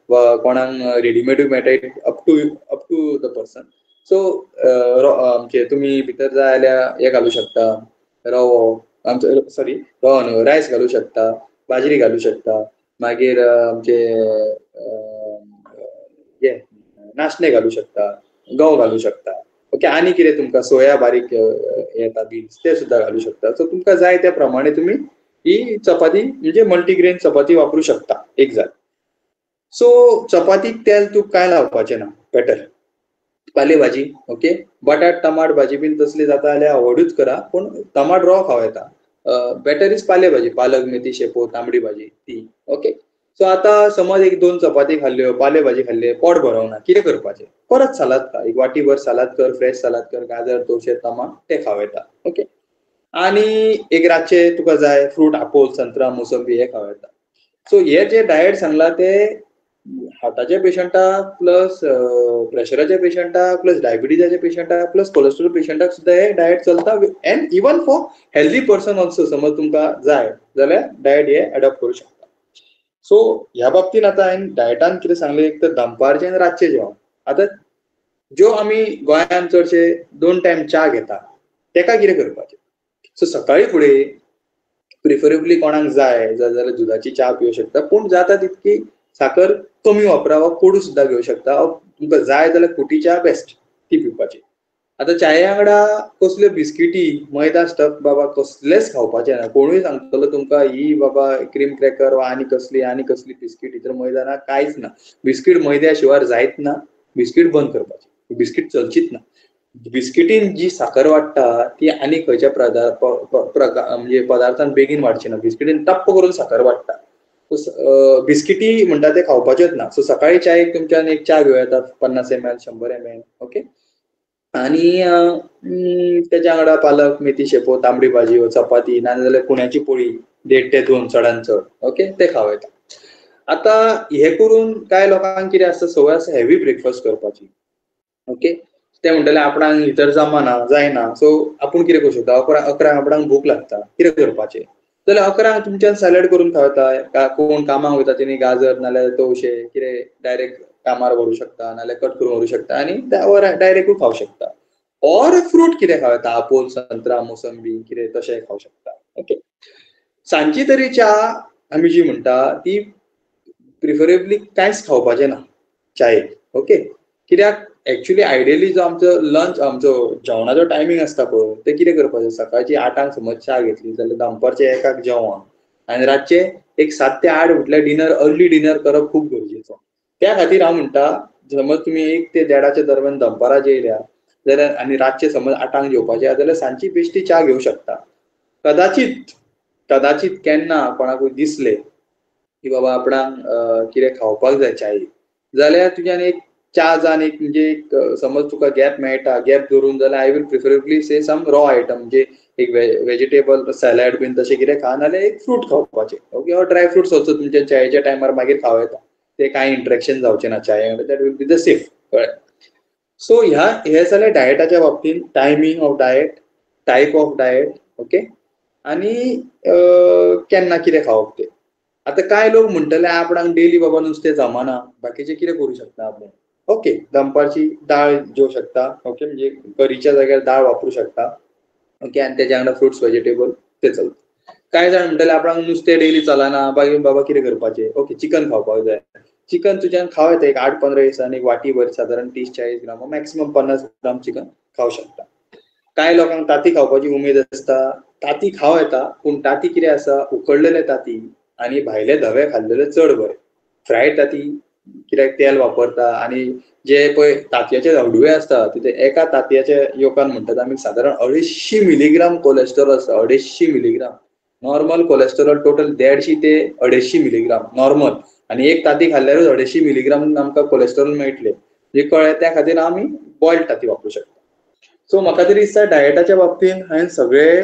वा कोणाक रेडीमेडूय मेळटा up to the person. So आमचे तुमी भितर जाय जाल्यार हे घालूं शकता, रवो आमचे सॉरी रवो न्हू रायस घालूं शकता, बाजरी घालूं शकता, मागीर आमचे हे नाचणे घालूं शकता, गंव घालूं शकता. ओके. आनी कितें तुमकां सोया बारीक येता बीन्स ते सुद्दां घालूं शकता. सो तुमकां जाय त्या प्रमाणे तुमी ही चपाती म्हणजे मल्टीग्रेन चपाती वापरूं शकता एक जात. सो चपातीक तेल तूप काय लावपाचें ना. बेटर पालेभाजी. ओके. बटाट टमाट भाजी बीन तसली जाता जाल्यार अवॉयडूच करा. पूण टमाट रॉ खावं येता. बेटर इज पालेभाजी, पालक, मेथी, शेपू, तांबडी भाजी ती. ओके. सो आता समज 1-2 चपाती खाल्ल्यो, पालेभाजी खाल्ले, पोट भरवना, कितें करपाचें, परत सालाद खा. एक वाटीभर सालाद कर, फ्रेश सालाद कर, गाजर, तवशे, टमाट ते खावं येता. ओके. आनी एक रातचे तुका जाय फ्रूट, आपोल, संत्रा, मोसंबी हे खावं येता. सो हे जे डायट सांगला ते हार्टाच्या पेशंटाक प्लस प्रेशराच्या पेशंटाक प्लस डायबिटीजाच्या पेशंटाक प्लस कोलेस्ट्रॉल पेशंटाक सुद्धा हे डायट चलता. End even for healthy person also समज तुमकां जाय जाल्यार डायट हे अडॉप्ट करूं शकता. सो ह्या बाबतीन आतां हांवें डायटान कितें सांगलें, एक तर दनपारचें आनी रातचें जेवण. आतां ज्यो आमी गोंयांत चडशे 2 टायम च्या घेता तेका कितें करपाचें. सो सकाळी फुडें प्रिफरेबली कोणाक जाय जाल्यार दुदाची च्या पिवं शकता. पूण जाता तितकी साखर कमी वापरा वा कोडू सुद्दां घेवं शकता. तुमकां जाय जाल्यार खुटी च्या बेस्ट ती पिवपाची. आतां चाये वांगडा कसल्यो बिस्किटी मैदा स्टफ बाबा कसलेच खावपाचे ना. कोणूय सांगतलो तुमकां ही बाबा क्रीम क्रॅकर वा आनी कसली बिस्कीट भितर मैदा ना, कांयच ना. बिस्कीट मैद्या शिवाय जायत ना. बिस्कीट बंद करपाची. बिस्कीट चलचीच ना. बिस्किटीन जी साखर वाडटा ती आनी खंयच्या म्हणजे पदार्थान बेगीन वाडची ना. बिस्किटीन टप्प करून साखर वाडटा. बिस्किटी म्हणटा ते खावपाचेच ना. सो सकाळी चायेक तुमच्यान एक च्या घेवं येता 50 ml 100 ml. ओके. आणि त्याच्या वांगडा पालक, मेथी शेपो, तांबडी भाजी वा चपाती नाजाल्यार कुण्याची पोळी 1.5 ते 2 चडांत चड ओके ते खावयता. आता हे करून काय लोकांक कितें आसता संवय आसा हेवी ब्रेकफास्ट करपाची ओके. ते म्हणटले आपणाक भितर जमना जायना सो आपूण कितें करूं शकता 11 आपणाक भूक लागता कितें करपाचें जाल्यार 11 तुमच्यान सॅलड करून खावता. कोण कामाक वयता तेणी गाजर नाल्यार तवशे कितें डायरेक्ट कामार व्हरू शकता नाल्यार कट करून व्हरू शकता आनी डायरेक्टूय खावं शकता. ऑर फ्रूट कितें खावता आपोल, संत्रा, मोसंबी कितें तशें खावं शकता ओके. सांजची तरी च्या आमी जी म्हणटा ती प्रिफरेबली कांयच खावपाचें ना च्यायेक ओके. कित्याक एक्चुअली आयडियली जो आमचो लंच आमचो जेवणाचो टायमींग आसता पळय ते कितें करपाचें सकाळची 8 समज च्या घेतली जाल्यार दनपारचे 1 जेवण आनी रातचे एक 7 ते 8 म्हटल्यार डिनर अर्ली डिनर करप खूब गरजेचो. त्या खातीर हांव म्हणटा समज तुमी 1 ते 1:30च्या दरम्यान दनपारा जेयल्या जाल्यार आनी रातचे समज 8 जेवपाचे आहा जाल्यार सांजची बेश्टी च्या घेवं शकता. कदाचित केन्ना कोणाकूय दिसले की बाबा आपणाक कितें खावपाक जाय च्यायेक जाल्यार तुज्यान एक च्या जावन एक म्हणजे एक समज तुका गॅप मेळटा गॅप धरून जाल्यार I will preferably say some raw item म्हणजे एक वेजिटेबल सॅलड बीन तशें कितें खा नाल्यार एक फ्रूट खावपाचें ओके. ऑर ड्राय फ्रुट्स वचत तुमच्या च्यायेच्या टायमार मागीर खावं येता ते कांय इंट्रॅक्शन जावचें ना च्याये वांगडा that will be the safe कळ्ळें. सो हे जालें डायटाच्या बाबतींत timing of diet type of diet okay आनी केन्ना कितें खावप तें. आतां कांय लोक म्हणटले आपणाक डेली बाबा नुस्तें जमना बाकीचें कितें करूं शकता आपूण ओके. दनपारची दाळ जेवं शकता ओके म्हणजे करीच्या जाग्यार दाळ वापरूं शकता ओके आनी तेच्या वांगडा फ्रुट्स वेजिटेबल ते चलता. कांय जाण म्हणटले आपणाक नुस्तें डेली चलना बाबा कितें करपाचें ओके चिकन खावपाक जाय. चिकन तुज्यान खावं येता एक 8-15 दिसांनी एक वाटीभर सादारण 30-40 ग्राम मॅक्सिमम 50 ग्राम चिकन खावं शकता. कांय लोकांक ताती खावपाची उमेद आसता ताती खावं येता पूण ताती कितें आसा उकडलेले ताती आनी भायले धवे खाल्लेले चड बरें. फ्रायड ताती कित्याक तेल वापरता आनी जे पळय तांतयाचे हडवे आसता ते एका तांतयाच्या योकान म्हणटात आमी सादारण 250 मिलीग्राम कोलेस्टेरॉल आसता 250 मिलीग्राम. नॉर्मल कोलेस्टेरॉल टोटल 150 ते 250 मिलीग्राम नॉर्मल आनी एक ताती खाल्ल्यारूच 250 मिलीग्राम आमकां कोलेस्टेरॉल मेळटले जे कळ्ळें त्या खातीर आमी बॉयल्ड ताती वापरूं शकता. सो म्हाका तरी दिसता डायटाच्या बाबतींत हांवें सगळे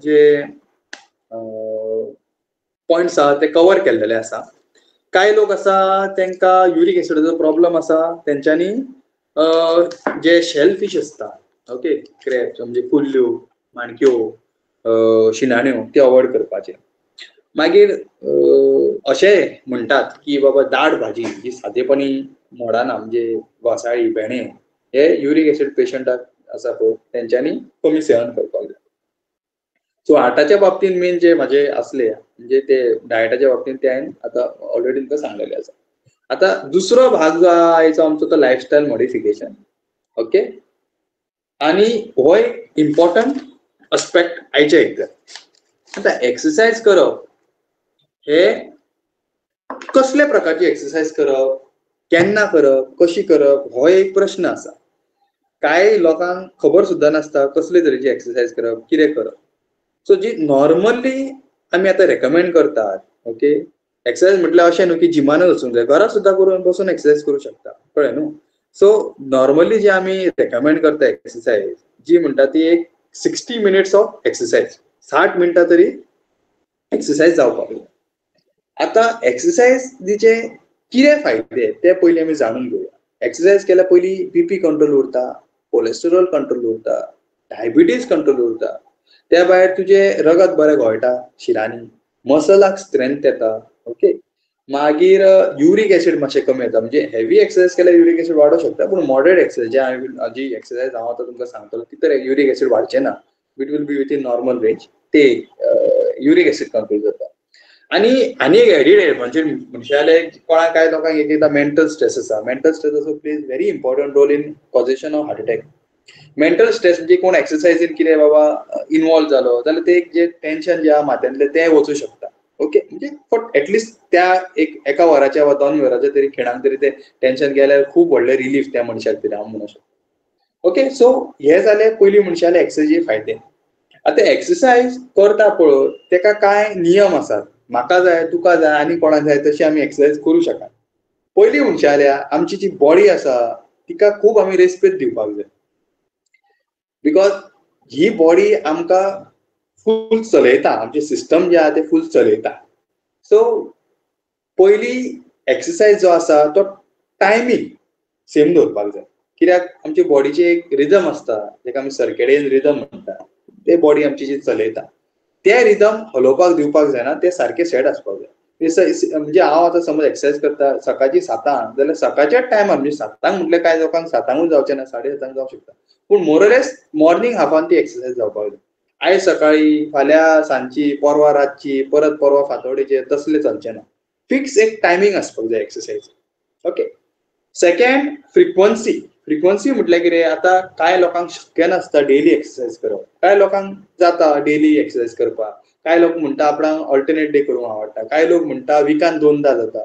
जे पॉयंट्स आहा ते कवर केल्लेले आसा. कांय लोक आसा तांकां युरीक एसिडाचो प्रॉब्लम आसा तेंच्यांनी जे शेल फिश आसता ओके क्रॅब्स म्हणजे कुल्ल्यो माणक्यो शिणाण्यो ते अवॉयड करपाचे. मागीर अशें म्हणटात की बाबा दाट भाजी जी सादेपणी मोडाना म्हणजे घोसाळी भेणे हे युरीक एसीड पेशंटाक आसा पळय तेंच्यांनी कमी सेवन करपाक जाय. सो हार्टाच्या बाबतींत मेन जे म्हाजे असले म्हणजे ते डायटाच्या बाबतींत ते हांवें आतां ऑलरेडी तुमकां सांगलेले आसा. आतां दुसरो भाग जो आयचो आमचो तो लायफस्टायल मॉडिफिकेशन ओके आनी हो एक इम्पॉर्टंट अस्पेक्ट आयच्या एकदां. आतां एक्सरसायज करप हे कसले प्रकारची एक्सरसायज करप केन्ना करप कशी करप हो एक प्रश्न आसा. कांय लोकांक खबर सुद्दां नासता कसले तरेची एक्सरसायज करप कितें करप. सो जी नॉर्मली आमी आतां रेकमेंड करतात ओके एक्सरसायज म्हटल्यार अशें न्हू की जिमानूच वचूंक जाय घरा सुद्दां करून बसून एक्सरसायज करूं शकता कळ्ळें न्हू. सो नॉर्मली जी आमी रेकमेंड करता एक्सरसायज जी म्हणटा ती एक 60 मिनिट्स ऑफ एक्सरसायज 60 मिनटां तरी एक्सरसायज जावपाक जाय. आतां एक्सरसायजीचे कितें फायदे ते पयलीं आमी जाणून घेवया. एक्सरसायज केल्या पयलीं बीपी कंट्रोल उरता कोलेस्टेरॉल कंट्रोल उरता डायबिटीज कंट्रोल उरता त्या भायर तुजे रगत बरें घोळटा शिरांनी मसलाक स्ट्रेंथ येता ओके. मागीर युरीक एसीड मातशें कमी येता म्हणजे हेवी एक्सरसायज केल्यार युरीक एसीड वाडोवंक शकता पूण मॉडरेट एक्सरसायज जी एक्सरसायज हांव आतां तुमकां सांगतलो ती तर युरीक एसीड वाडचें ना it will be within normal range ते युरीक एसीड कंट्रोल जाता. आनी एक एडिड म्हणजे मनशाले कोणा कांय लोकांक एकदां मेंटल स्ट्रेस आसा. मेंटल स्ट्रेस असो plays very important role in causation of heart attack. Mental stress म्हणजे कोण एक्सरसायजीन कितें बाबा इन्वॉल्व जालो जाल्यार ते जे टेन्शन जे आहा माथ्यांतले ते वचूं शकता ओके. म्हणजे फक्त एटलिस्ट त्या एका वराच्या वा 2 वराच्या तरी खिणाक तरी ते टेन्शन गेल्यार खूब व्हडलें रिलीफ त्या मनशाक तरी हांव म्हणूं शकता ओके. सो हे जाले पयलीं मनशाले एक्सरसायजीचे फायदे. आतां एक्सरसायज करता पळय तेका कांय नियम आसात. म्हाका जाय तुका जाय आनी कोणाक जाय तशी आमी एक्सरसायज करूं शकता. पयलीं मनशाल्या आमची जी बॉडी आसा तिका खूब आमी रेस्पेद दिवपाक जाय बिकॉज ही बॉडी आमकां फूल चलयता, आमचे सिस्टम जे आहा ते फूल चलयता. सो पयली एक्सरसाइज जो आसा तो टायमींग सेम दवरपाक जाय. कित्याक आमचे बॉडीचे एक रिदम आसता जेका आमी सर्केडियन रिदम म्हणटा, ते बॉडी आमची जी चलयता ते रिदम हलोवपाक दिवपाक जायना, ते सारखे सेट आसपाक जाय. म्हणजे हांव आतां समज एक्सरसाइज करता सकाळची 7 जाल्यार सकाळच्याच टायमार, म्हणजे 7 म्हटल्यार कांय लोकांक 7 जावचें ना, 7:30 जावं शकता, पूण मोरलेस मॉर्निंग हाफान ती एक्सरसाइज जावपाक जाय. आयज सकाळी, फाल्यां सांजची, परवा रातची, परत परवा फांतोडेचेर तसलें चलचें ना. फिक्स एक टायमींग आसपाक जाय एक्सरसाइज. ओके. सेकंड, फ्रिक्वन्सी म्हटल्यार कितें, आतां कांय लोकांक शक्य नासता डेली एक्सरसाइज करप, कांय लोकांक जाता डेली एक्सरसाइज करपाक, कांय लोक म्हणटा आपणाक ऑल्टरनेट डे करूंक आवडटा, कांय लोक म्हणटा विकान 2दा जाता.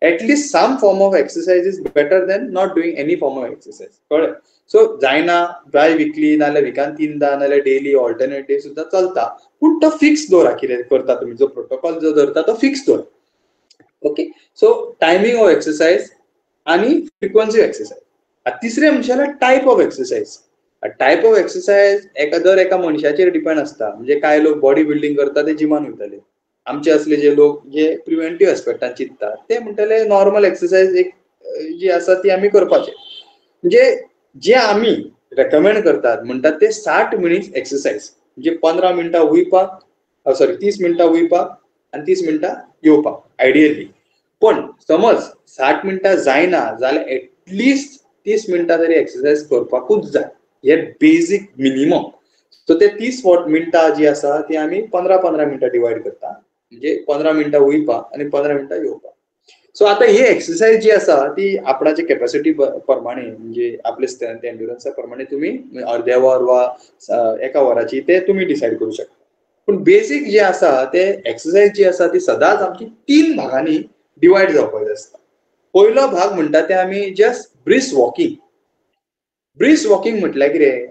At least some form of exercise is better than not doing any form of exercise. कळ्ळें? सो जायना बाय विकली नाल्यार विकान 3दा नाल्यार डेली ऑल्टरनेट डे सुद्दां चलता, पूण तो फिक्स दवरा. कितें करता तुमी, जो प्रोटोकॉल जो धरता तो फिक्स दवरा. Okay. So timing of exercise आनी फ्रिक्वन्सी ऑफ एक्सरसाइज. तिसरें म्हणल्यार type of exercise. Type of exercise एका मनशाचेर डिपेंड आसता. म्हणजे कांय लोक बॉडी बिल्डिंग करता ते जिमान वयतले, आमचे असले जे लोक जे प्रिव्हेंटिव्ह एस्पेक्टान चिंततात ते म्हणटले नॉर्मल एक्सरसाइज एक जी आसा ती आमी करपाचे. म्हणजे जे आमी रेकमेंड करतात म्हणटात ते 60 मिनिट्स एक्सरसाइज, म्हणजे 15 मिनटां वयपाक, 30 मिनटां वयपाक आनी 30 मिनटां येवपाक आयडियली. पण समज 60 मिनटां जायना जाल्यार एटलिस्ट 30 मिनटां तरी एक्सरसाइज करपाकूच जाय. हे बेसिक मिनिमम. सो ते 30 मिनटां जी आसा ती आमी 15 मिनटां डिवायड करता, म्हणजे 15 मिनटां वयपाक आनी 15 मिनटां येवपाक. सो आता ही एक्सरसाइज जी आसा ती आपणाच्या कॅपॅसिटी प्रमाणे, म्हणजे आपले स्ट्रेंथ एंड्युरन्सा प्रमाणे तुम्ही अर्द्या वर वा एका वराची ते तुम्ही डिसायड करू शकता. पण बेसिक जे आसा ते एक्सरसाइज जी आसा ती सदांच आमची 3 भागांनी डिवायड जावपाक जाय आसता. पयलो भाग म्हणटा ते आमी just brisk walking. Brisk walking म्हटल्यार कितें,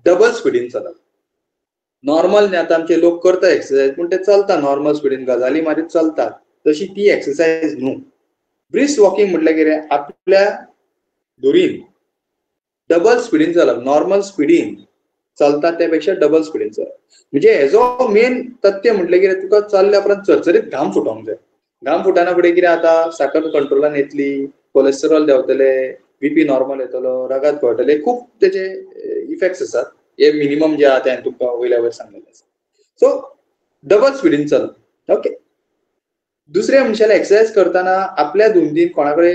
डबल स्पिडीन चलप. नॉर्मल आतां आमचे लोक करता एक्सरसाइज पूण ते चलता नॉर्मल स्पिडीन, गजाली मारीत चलतात, तशी ती एक्सरसाइज न्हू. ब्रिस्क वॉकिंग म्हटल्यार कितें, आपल्या दुरीन डबल स्पिडीन चलप. नॉर्मल स्पिडीन चलता त्या पेक्षा डबल स्पिडीन चलप. म्हणजे हेजो मेन तथ्य म्हटल्यार कितें, तुका चलल्या उपरांत चरचरीत घाम फुटोंक जाय. घाम फुटना फुडें कितें जाता, साकर कंट्रोलान येतली, कोलेस्टेरॉल देंवतले, बीपी नॉर्मल येतलो, रगत कळटले, खूब तेचे इफेक्ट्स आसात. हे मिनिमम जे आहा ते तुमकां वयल्या वयर सांगलेलें आसा. सो डबल स्पिडीन चलप. ओके. दुसरें म्हणल्यार एक्सरसाइज करतना आपल्या धुंदीन कोणाकडे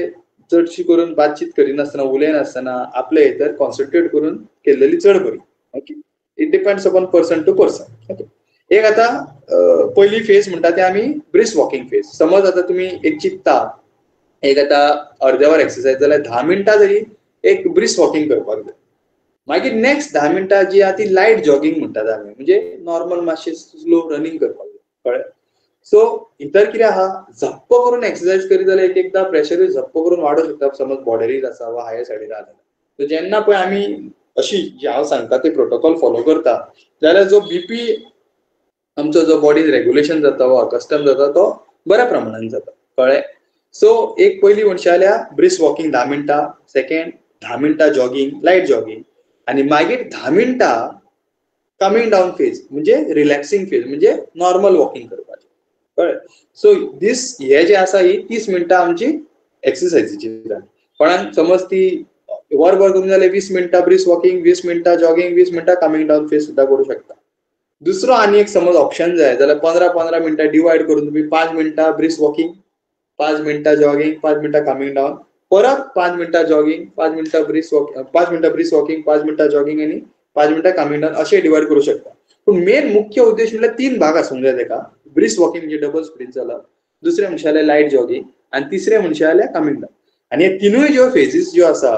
चडशी करून बातचीत करिनासतना, उलयनासतना आपले हेतर कॉन्सन्ट्रेट करून केल्लेली चड बरी. Okay. It depends upon person to person. Okay. एक आतां पयली फेज म्हणटा ते आमी ब्रिस्क वॉकिंग फेज. समज आतां तुमी एक चिंतता एक आतां अर्द्या वर एक्सरसाइज जाल्यार 10 मिनटां तरी एक ब्रिस्क वॉकिंग करपाक जाय. मागीर नेक्स्ट 10 मिनटां जी आहा ती लायट जॉगिंग म्हणटात आमी, म्हणजे नॉर्मल मातशें स्लो रनिंग करपाक जाय. कळ्ळें? सो इतर कितें आहा, झप्प करून एक्सरसाइज करीत जाल्यार एकदां प्रेशरूय झप्प करून वाडूंक शकता, समज बॉर्डरीर आसा वा हायर सायडीर आसा. सो जेन्ना पळय आमी अशी जी हांव सांगता ते प्रोटोकॉल फॉलो करता जाल्यार जो बीपी आमचो जो बॉडी रेग्युलेशन जाता वा कस्टम जाता तो बऱ्या प्रमाणान जाता. कळ्ळें? सो एक पयली म्हणशे जाल्यार ब्रिस्क वॉकिंग 10 मिनटां, सेकंड 10 मिनटां जॉगिंग, लायट जॉगिंग, आनी मागीर 10 मिनटां कमिंग डावन फेज, म्हणजे रिलॅक्सिंग फेज, म्हणजे नॉर्मल वॉकिंग करपाचें. कळ्ळें? सो हे जे आसा ही 30 मिनटां आमची एक्सरसाइजीची जाली. कोणाक समज ती वरभर करूंक जाल्यार 20 मिनटां ब्रिस्क वॉकिंग, 20 मिनटां जॉगिंग, 20 मिनटां कमिंग डावन फेज सुद्दां करूं शकता. दुसरो आनी एक समज ऑप्शन जाय जाल्यार 15 मिनटां डिवायड करून तुम्ही 5 मिनटां ब्रिस्क वॉकिंग, 5 मिनटां जॉगिंग, 5 मिनटां कमिंग डावन, परत 5 मिनटां जॉगिंग, 5 मिनटां ब्रिस्क वॉकिंग, 5 मिनटां ब्रिस्क वॉकिंग, 5 मिनटां जॉगिंग आनी 5 मिनटां कमिंग डावन अशें डिवायड करूं शकता. पूण मेन मुख्य उद्देश म्हळ्यार 3 भाग आसूंक जाय तेका. ब्रिस्क वॉकिंग म्हणजे डबल स्पिडीन चलप, दुसरें म्हणशे जाल्यार लायट जॉगिंग, आनी तिसरें म्हणशे जाल्यार कमिंग डावन. आनी हे तिनूय ज्यो फेजीस ज्यो आसा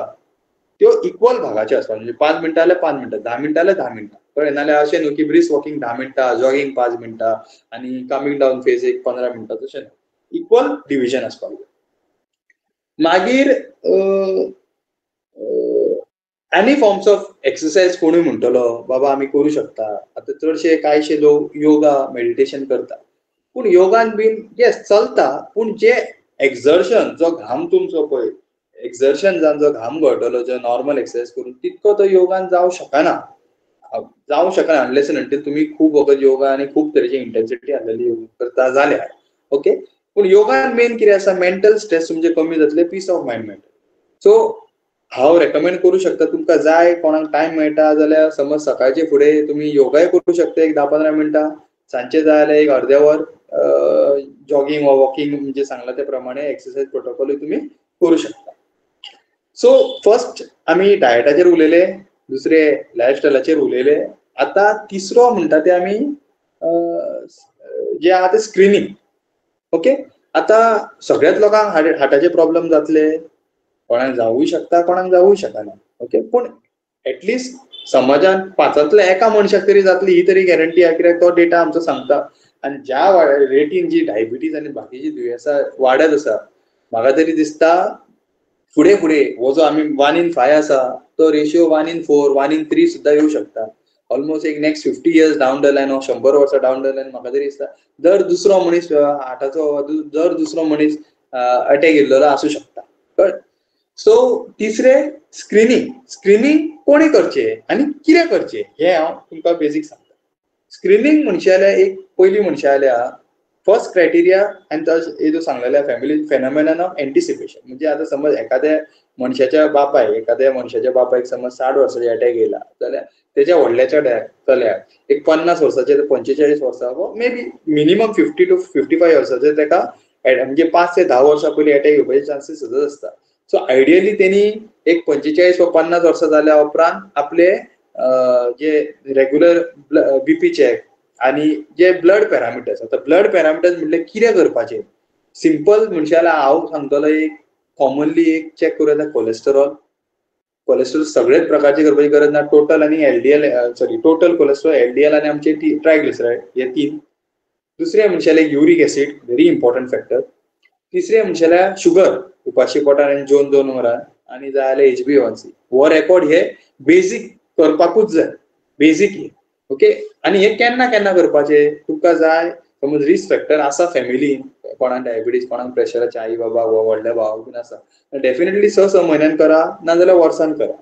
त्यो इक्वल भागाचे आसता. म्हणजे 5 मिनटां जाल्यार 5 मिनटां, 10 मिनटां जाल्यार 10 मिनटां. कळ्ळें? नाल्यार अशें न्हू की ब्रिस्क वॉकिंग 10 मिनटां, जॉगिंग 5 मिनटां आनी कमिंग डावन फेज एक 15 मिनटां, तशें न्हू. इक्वल डिविजन आसपाक जाय. मागीर एनी फॉर्म्स ऑफ एक्सरसाइज कोणूय म्हणटलो बाबा आमी करूं शकता. आतां चडशे कांयशे लोक योगा मेडिटेशन करता, पूण योगान बीन येस चलता, पूण जे एक्झर्शन जो घाम तुमचो पळय एक्झर्शन जावन जो घाम गळटलो जो नॉर्मल एक्सरसाइज करून तितको तो योगान जावं शकना. जावंक शकना अनलेस अनटील तुम्ही खूप वखत योगा आणि खूप तरेची इंटेन्सिटी आसलेली योगा करता जाल्यार. ओके, पूण योगान मेन कितें आसा, मेंटल स्ट्रेस तुमचे कमी जातले, पीस ऑफ मायंड मेळटले. सो हांव रेकमेंड करूं शकता, तुमकां जाय कोणाक टायम मेळटा जाल्यार समज सकाळचे फुडें तुम्ही योगाय करूं शकता एक 10-15 मिनटां, सांजचे जाय जाल्यार एक अर्दे वर जॉगिंग वा वॉकिंग म्हणजे सांगला त्या प्रमाणे एक्सरसाइज प्रोटोकॉल तुम्ही करू शकता. सो फर्स्ट आमी डायटाचेर उलयले, दुसरे लायफस्टायलाचेर उलयले. आता तिसरो म्हणटा ते आमी जे आहा ते स्क्रीनिंग. ओके, आता सगळ्याच लोकांक हार्टाचे प्रॉब्लेम जातले, कोणाक जावूय शकता, कोणाक जावूय शकना. ओके, पूण एटलिस्ट समाजान 5 एका मनशाक तरी जातली ही तरी गॅरंटी आहा, कित्याक तो डेटा आमचो सांगता. आणि ज्या रेटीन जी डायबिटीज आणि बाकीची दुयेंसां वाडत आसा, म्हाका तरी दिसता फुडें फुडें हो जो आमी 1/5 आसा तो रेशियो 1/4, 1/3 सुद्दां येवं शकता. ऑलमोस्ट एक next 50 years down the line, 100 वर्सां डावन द लायन म्हाका तरी दिसता दर दुसरो मनीस हार्टाचो दर दुसरो मनीस अटॅक येयल्लो आसूं शकता. सो तिसरे स्क्रीनिंग कोणी करचे आनी कितें करचे हे हांव तुमकां बेसीक सांगता. स्क्रीनिंग म्हणचे जाल्यार एक पयली म्हणचे जाल्यार फर्स्ट क्रायटेरिया आनी तो सांगलेल्या फॅमिली फेनोमेनन ऑफ एंटिसिपेशन. म्हणजे आता समज एखाद्या मनशाच्या बापायक समज 60 वर्सांचे अटॅक येयला जाल्यार त्याच्या व्हडल्याच्या चल्याक एक 50 वर्साचे 45 वर्सां मे बी मिनिमम 50 to 55 वर्साचे ताका म्हणजे 5 ते 10 वर्सां पयलीं अटॅक येवपाचे चान्सीस सतत आसता. सो आयडियली त्यांनी एक 45 वा 50 वर्सां जाल्या उपरांत आपले जे रेग्युलर बीपी चेक आणि जे ब्लड पॅरामिटर्स, आता ब्लड पॅरामिटर्स म्हणजे कितें करपाचे, सिंपल म्हणजे जाल्यार हांव सांगतलो एक कॉमनली एक चेक करूं येता कोलेस्ट्रॉल सगळेच प्रकारचे करपाची गरज ना. टोटल आणि टोटल कोलेस्ट्रॉल, एलडीएल आणि आमचे ट्रायग्लिसराइड हे 3. दुसरे म्हणजे जाल्यार uric acid, very important factor. तिसरे म्हणजे जाल्यार शुगर, उपाशी पोटार आणि 2 वरां, आणि जाय जाल्यार HbA1c. हो रेकॉर्ड हे बेसीक करपाकूच जाय, बेसीक हे. ओके, आणि हे केन्ना केन्ना करपाचे, तुमकां जाय समज रिस्क फॅक्टर आसा फॅमिलीन, कोणाक डायबिटीज, कोणाक प्रेशराचे आई बाबा वा व्हडल्या भावाक बीन आसा, डेफिनेटली 6 म्हयन्यान करा, नाजाल्यार वर्सान करा.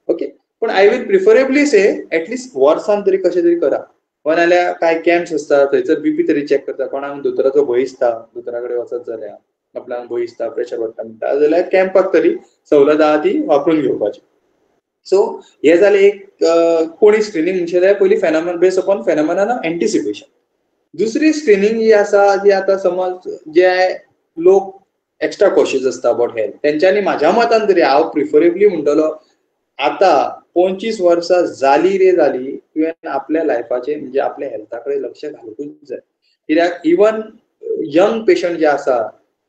ओके, पूण I will preferably say at least वर्सान तरी कशें तरी करा. वा नाल्यार कांय कॅम्प्स आसता थंयसर बीपी तरी चॅक करता. कोणाक दोतोराचो भंय दिसता, दोतोरा कडेन वचत जाल्यार आपल्याक भंय दिसता, प्रेशर वाडटा म्हणटा जाल्यार कॅम्पाक तरी सवलत आहा ती वापरून घेवपाची. सो हे जालें एक कोणी स्क्रीनिंग म्हणजे जाल्यार पयली phenomenon based upon phenomenon of anticipation. दुसरी स्क्रीनिंग जी आसा जी आता समज जे लोक एक्स्ट्रा कॉशियस आसता अबाउट हेल्थ, तेंच्यांनी म्हाज्या मतान तरी हांव प्रिफरेबली म्हणटलो आता 25 वर्सां जाली तुवें आपल्या लायफाचे म्हणजे आपल्या हेल्था कडेन लक्ष घालूंकूच जाय. कित्याक इवन यंग पेशंट जे आसा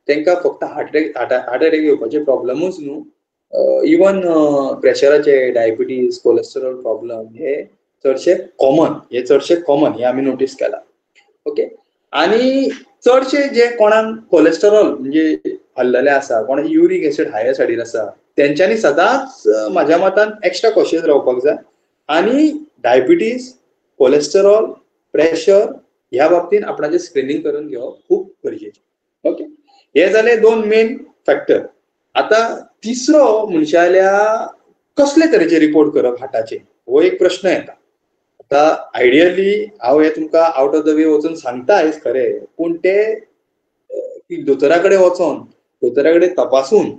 तांकां फक्त हार्ट अटॅक येवपाचे प्रॉब्लेमूच न्हू, इवन प्रेशराचे, डायबिटीज, कोलेस्टेरॉल प्रॉब्लेम हे चडशे कॉमन हे आमी नोटीस केला. ओके, आणि चडशे जे कोणाक कोलेस्टेरॉल म्हणजे हल्लेले आसा, कोणाची युरिक एसिड हायर सायडीर आसा, तेंच्यांनी सदांच म्हाज्या मतान एक्स्ट्रा कॉशियस रावपाक जाय. आणि डायबिटीज, कोलेस्टेरॉल, प्रेशर ह्या बाबतीन आपणाचे स्क्रीनिंग करून घेवप खूप गरजेचे. ओके, हे जाले 2 मेन फॅक्टर. आता तिसरो म्हणजे जाल्यार कसले तरेचे रिपोर्ट करप हार्टाचे, हो एक प्रश्न येता. आता आयडियली हांव हे तुमकां आउट ऑफ द वे वचून सांगता आयज खरें, पूण ते दोतोरा कडेन वचोन दोतोरा कडेन तपासून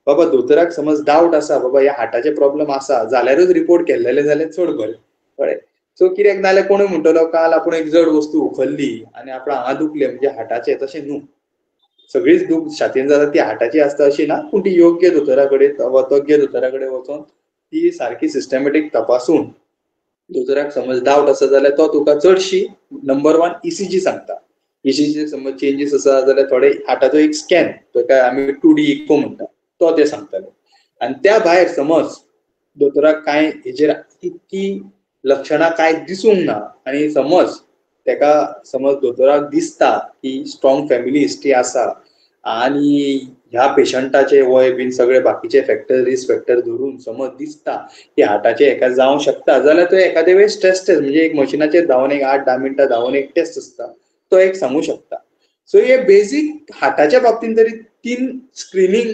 बाबा दोतोराक समज डावट आसा बाबा ह्या हार्टाचे प्रॉब्लेम आसा जाल्यारूच रिपोर्ट केल्लेले जाल्यार चड बरें. कळ्ळें. सो कित्याक नाल्यार कोणूय म्हणटलो काल आपूण एक जड वस्तू उखल्ली आनी आपणा हांगा दुखले म्हणजे हार्टाचे, तशें न्हू. सगळीच दूख छातीन जाता ती हार्टाची आसता अशी ना, पूण ती योग्य दोतोरा कडेन तज्ञ दोतोरा कडेन वचोन ती सारकी सिस्टमॅटीक तपासून दोतोराक समज डावट आसा जाल्यार तो तुका चडशी नंबर 1 ECG सांगता. ECG समज चेंजीस आसा जाल्यार थोडे हार्टाचो एक स्कॅन, ताका आमी 2D इको म्हणटा, तो ते सांगताले. आनी त्या भायर समज दोतोराक कांय हेजेर तितकी लक्षणां कांय दिसूंक ना आनी समज ताका समज दोतोराक दिसता की स्ट्रॉंग फॅमिली हिस्ट्री आसा आणि ह्या पेशंटाचे वय बीन सगळे बाकीचे फॅक्टर रिस्क फॅक्टर धरून समज दिसता की हार्टाचे एका जावंक शकता जाल्यार तो एखादे वेळेस स्ट्रेस टेस्ट म्हणजे एक मशिनाचेर धांवन एक 8-10 मिनटां धांवन एक टेस्ट आसता तो एक सांगू शकता. सो हे बेसीक हार्टाच्या बाबतीन तरी 3 स्क्रीनिंग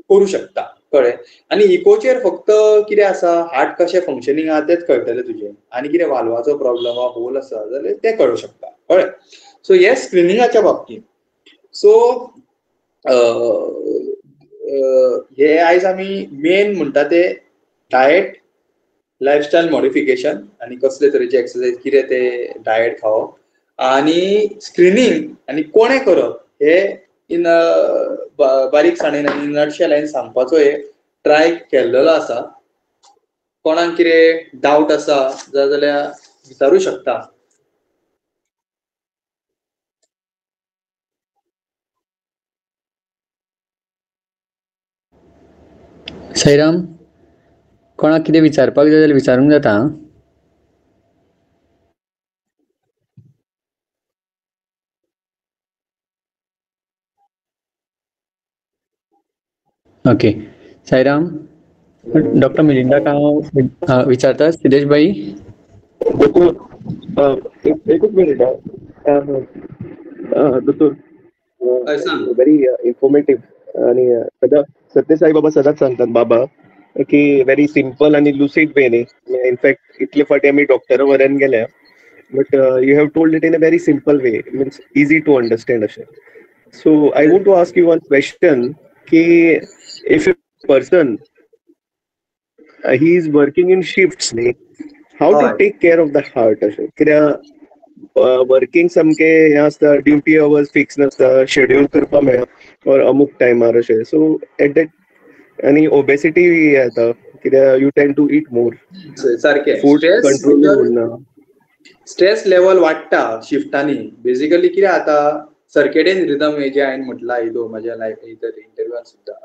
करू शकता. कळ्ळें. आनी इकोचेर फक्त कितें आसा हार्ट कशें फंक्शनींग आहा तेंच कळटलें तुजें, आनी कितें वाल्वाचो प्रॉब्लम वा होल आसा जाल्यार तें कळूं शकता, कळ्ळें. सो हे स्क्रिनिंगाच्या बाबतींत. सो हे आयज आमी मेन म्हणटा ते डायट, लायफस्टायल मॉडिफिकेशन आनी कसले तरेचे एक्सरसाइज, कितें ते डायट खावप आनी स्क्रिनींग आनी कोणें करप हे इन बारीकसाणेन आनी नटशेल हांवें सांगपाचो एक ट्राय केल्लो आसा. कोणाक कितें डावट आसा जाल्यार विचारूं शकता. साईराम, कोणाक कितें विचारपाक जाय जाल्यार विचारूंक जाता. ओके, साईराम. डॉक्टर मिलिंदाक हांव विचारता. सिद्धेश भाई, एकूच मिनिट. दोतोर व्हेरी इन्फॉर्मेटिव्ह आणि सत्यसाई बाबा सदांच सांगतात बाबा की व्हेरी सिंपल आणि लुसीड वे न्ही. इनफॅक्ट इतले फाटी आमी डॉक्टरा वरान गेल्या, but you have told it in a very simple way, means easy to understand अशें. So I want to ask you one question की if a person he is working in shifts न्ही, how to take care of the heart अशें कित्याक working सामके हें आसता, duty hours fix नासता, schedule करपा मेळना और अमूक टायमार अशें. सो एट दॅट आनी ओबेसिटी येता कित्याक यू टेंड टू ईट मोर, सारकें. फूड कंट्रोल उरना, स्ट्रेस लेवल वाडटा शिफ्टांनी. बेसिकली कितें जाता, सर्केडियन रिदम जे हांवें म्हटलां येदो म्हाज्या लायफ इंटरव्यूआन सुद्दां,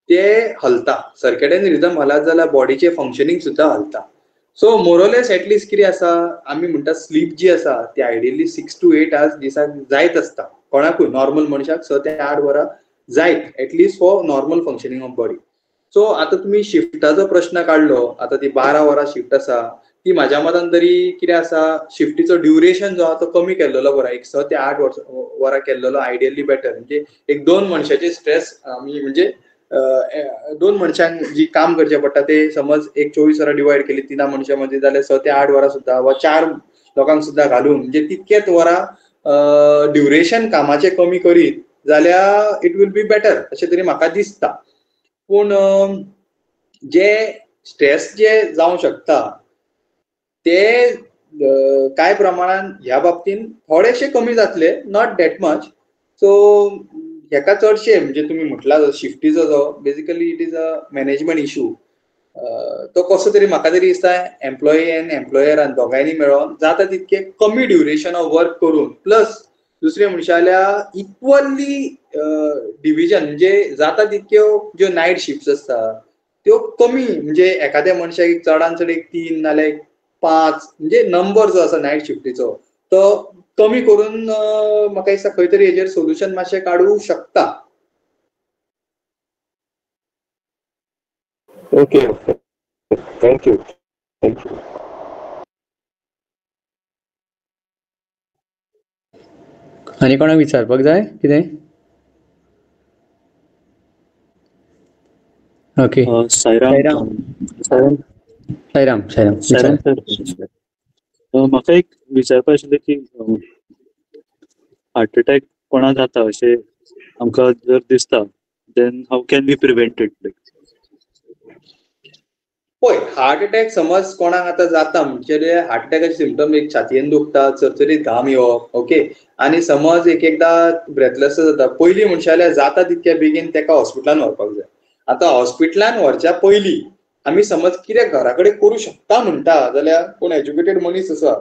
ते हलता. सर्केडियन रिदम हलत जाल्यार बॉडीचे फंक्शनींग सुद्दां हलता. सो मोरलेस एटलीस्ट कितें आसा, आमी म्हणटा स्लीप जी आसा ती आयडियली 6 to 8 hours दिसाक जायत आसता. कोणाकूय नॉर्मल मनशाक 6 ते 8 वरां जायत at least for normal functioning of body. So आतां तुमी शिफ्टाचो प्रश्न काडलो, आतां ती 12 वरां शिफ्ट आसा ती म्हाज्या मतान तरी कितें आसा, शिफ्टीचो ड्युरेशन जो आहा तो कमी केल्लो बरो. एक 6 ते 8 वरां केल्लो आयडियली बेटर. म्हणजे एक 2 मनशाचे स्ट्रेस आमी म्हणजे 2 मनशांक जी काम करचें पडटा ते समज एक 24 वरां डिवायड केली 3 मनशां मदीं जाल्यार 6 ते 8 वरां सुद्दां वा 4 लोकांक सुद्दां घालून म्हणजे तितकेच वरां ड्युरेशन कामाचे कमी करीत जाल्यार इट वील बी बेटर अशें तरी म्हाका दिसता. पूण जे स्ट्रेस जे जावंक शकता ते कांय प्रमाणान ह्या बाबतीन थोडेशे कमी जातले, नॉट दॅट मच. सो हेका चडशे म्हणजे तुम्ही म्हटला शिफ्टीचो जो basically it is a management issue. तो कसो तरी म्हाका तरी दिसता एम्प्लॉई एंड एम्प्लॉयर दोगांयनी मेळोन जाता तितके कमी ड्युरेशन ऑफ वर्क करून, प्लस दुसरे म्हणशाल्या इक्वली डिव्हिजन म्हणजे जाता तितक्यो ज्यो नायट शिफ्ट आसता त्यो कमी, म्हणजे एखाद्या मनशाक एक चडान चड एक 3 नाल्यार 5 म्हणजे नंबर जो आसा नायट शिफ्टीचो तो कमी करून म्हाका दिसता खंय तरी हेजेर सोल्युशन मातशें काडूं शकता. Okay, thank you. आनी कोणाक विचारपाक जाय कितें? ओके, साईराम म्हाका एक विचारपाक आशिल्लें की हार्ट अटॅक कोणा जाता अशें आमकां जर दिसता, then how can be prevented? पळय, हार्ट अटॅक समज कोणाक आतां जाता म्हणजे हार्ट अटॅकाचे सिम्पटम एक छातयेन दुखता, चरचरीत घाम येवप, ओके. आनी समज एक एकदां ब्रेथलेस जाता, पयलीं म्हणशाल्या जाता तितक्या बेगीन तेका हॉस्पिटलान व्हरपाक जाय. आतां हॉस्पिटलान व्हरच्या पयलीं आमी समज कितें घरा कडेन करूं शकता म्हणटा जाल्यार कोण एज्युकेटेड मनीस आसा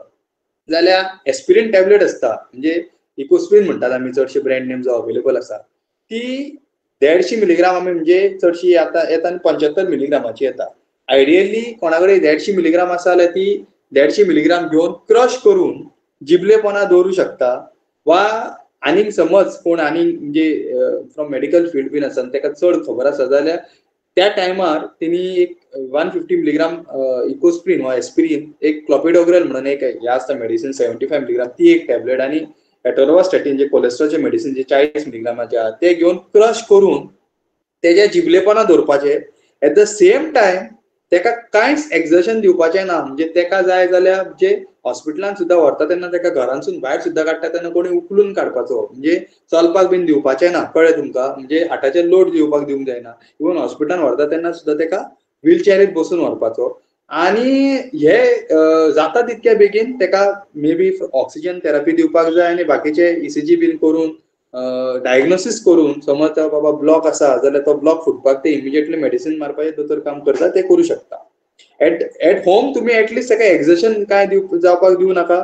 जाल्यार एस्पिरीन टॅबलेट आसता, म्हणजे इकोस्प्रीन म्हणटात आमी, चडशे ब्रँड नेम जो अवेलेबल आसा ती 150 मिलीग्राम आमी म्हणजे चडशी आतां येता आनी 75 मिलीग्रामाची येता. आयडियली कोणा कडेन 150 मिलीग्राम आसा जाल्यार ती 150 मिलीग्राम घेवन क्रश करून जिबलेपणा दवरूं शकता. वा आनीक समज कोण आनीक म्हणजे फ्रॉम मेडिकल फील्ड बीन आसा ताका चड खबर आसा जाल्यार त्या टायमार तेणी एक 150 मिलीग्राम इकोस्प्रीन वा एस्पिरीन, एक क्लॉपिडोग्रेल म्हणून एक हे आसता मेडिसीन 75 मिलीग्राम ती एक टॅबलेट, आनी एटोरोवास्टॅटिन जे कोलेस्ट्रॉलचे मेडिसीन जे 40 मिलीग्रामाचे आहा ते घेवन क्रश करून तेजे जिबलेपणा दवरपाचे एट द सेम टाइम तेका कांयच एक्झर्शन दिवपाचें ना. म्हणजे तेका जाय जाल्यार म्हणजे हॉस्पिटलांत सुद्दां व्हरता तेन्ना तेका घरांसून भायर सुद्दां काडटा तेन्ना कोणी उखलून काडपाचो, म्हणजे चलपाक बीन दिवपाचें ना. कळ्ळें तुमकां? म्हणजे हार्टाचेर लोड दिवपाक दिवंक जायना. इवन हॉस्पिटलांत व्हरता तेन्ना सुद्दां तेका व्हीलचॅरीत बसून व्हरपाचो. आणि हे जाता तितक्या बेगीन तेका मे बी ऑक्सिजन थेरपी दिवपाक जाय आनी बाकीचे ECG बीन करून डायग्नोसीस करून, समज बाबा ब्लॉक आसा जाल्यार तो ब्लॉक फुटपाक ते इमिजिएटली मेडिसिन मारपाचें दोतोर काम करता ते करू शकता. एट होम तुम्ही एटलीस्ट तेका एक्झर्शन काय जावपाक दिवं नाका.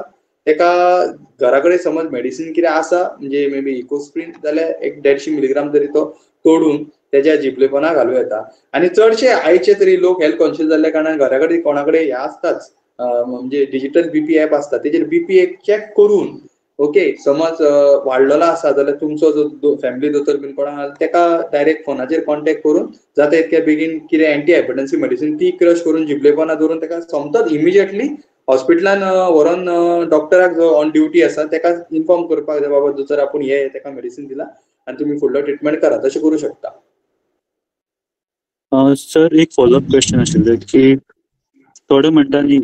तेका घरा कडेन समज मेडिसिन कितें आसा म्हणजे मे बी इकोस्प्रिन जाल्यार एक 150 मिलीग्राम तरी तो तोडून तेज्या जिबलेपणा घालूं येता. आणि चडशे आयचे तरी लोक हेल्थ कॉन्शियस जाल्ल्या कारणान घरा कडेन कोणाकडे हे आसताच म्हणजे डिजिटल BP ॲप आसता, तेजेर BP एक चेक करून ओके समज वाडलेलो आसा जाल्यार तुमचो जो फॅमिली दोतोर बीन कोण आसा तेका डायरेक्ट फोनाचेर कॉन्टॅक्ट करून जाता इतक्या बेगीन कितें एंटी हायपरटेन्सिव मेडिसिन ती क्रश करून जिबलेपणा दवरून तेका सोमतोच इमिजिएटली हॉस्पिटलान व्हरोन डॉक्टराक जो ऑन ड्युटी आसा तेका इन्फॉर्म करपाक जाय, बाबा दोतोर आपूण हे तेका मेडिसिन दिला आनी तुमी फुडलो ट्रिटमेंट करा, तशें करूं शकता. सर एक फॉलोअप क्वेश्चन आशिल्लें की थोडे म्हणटा न्ही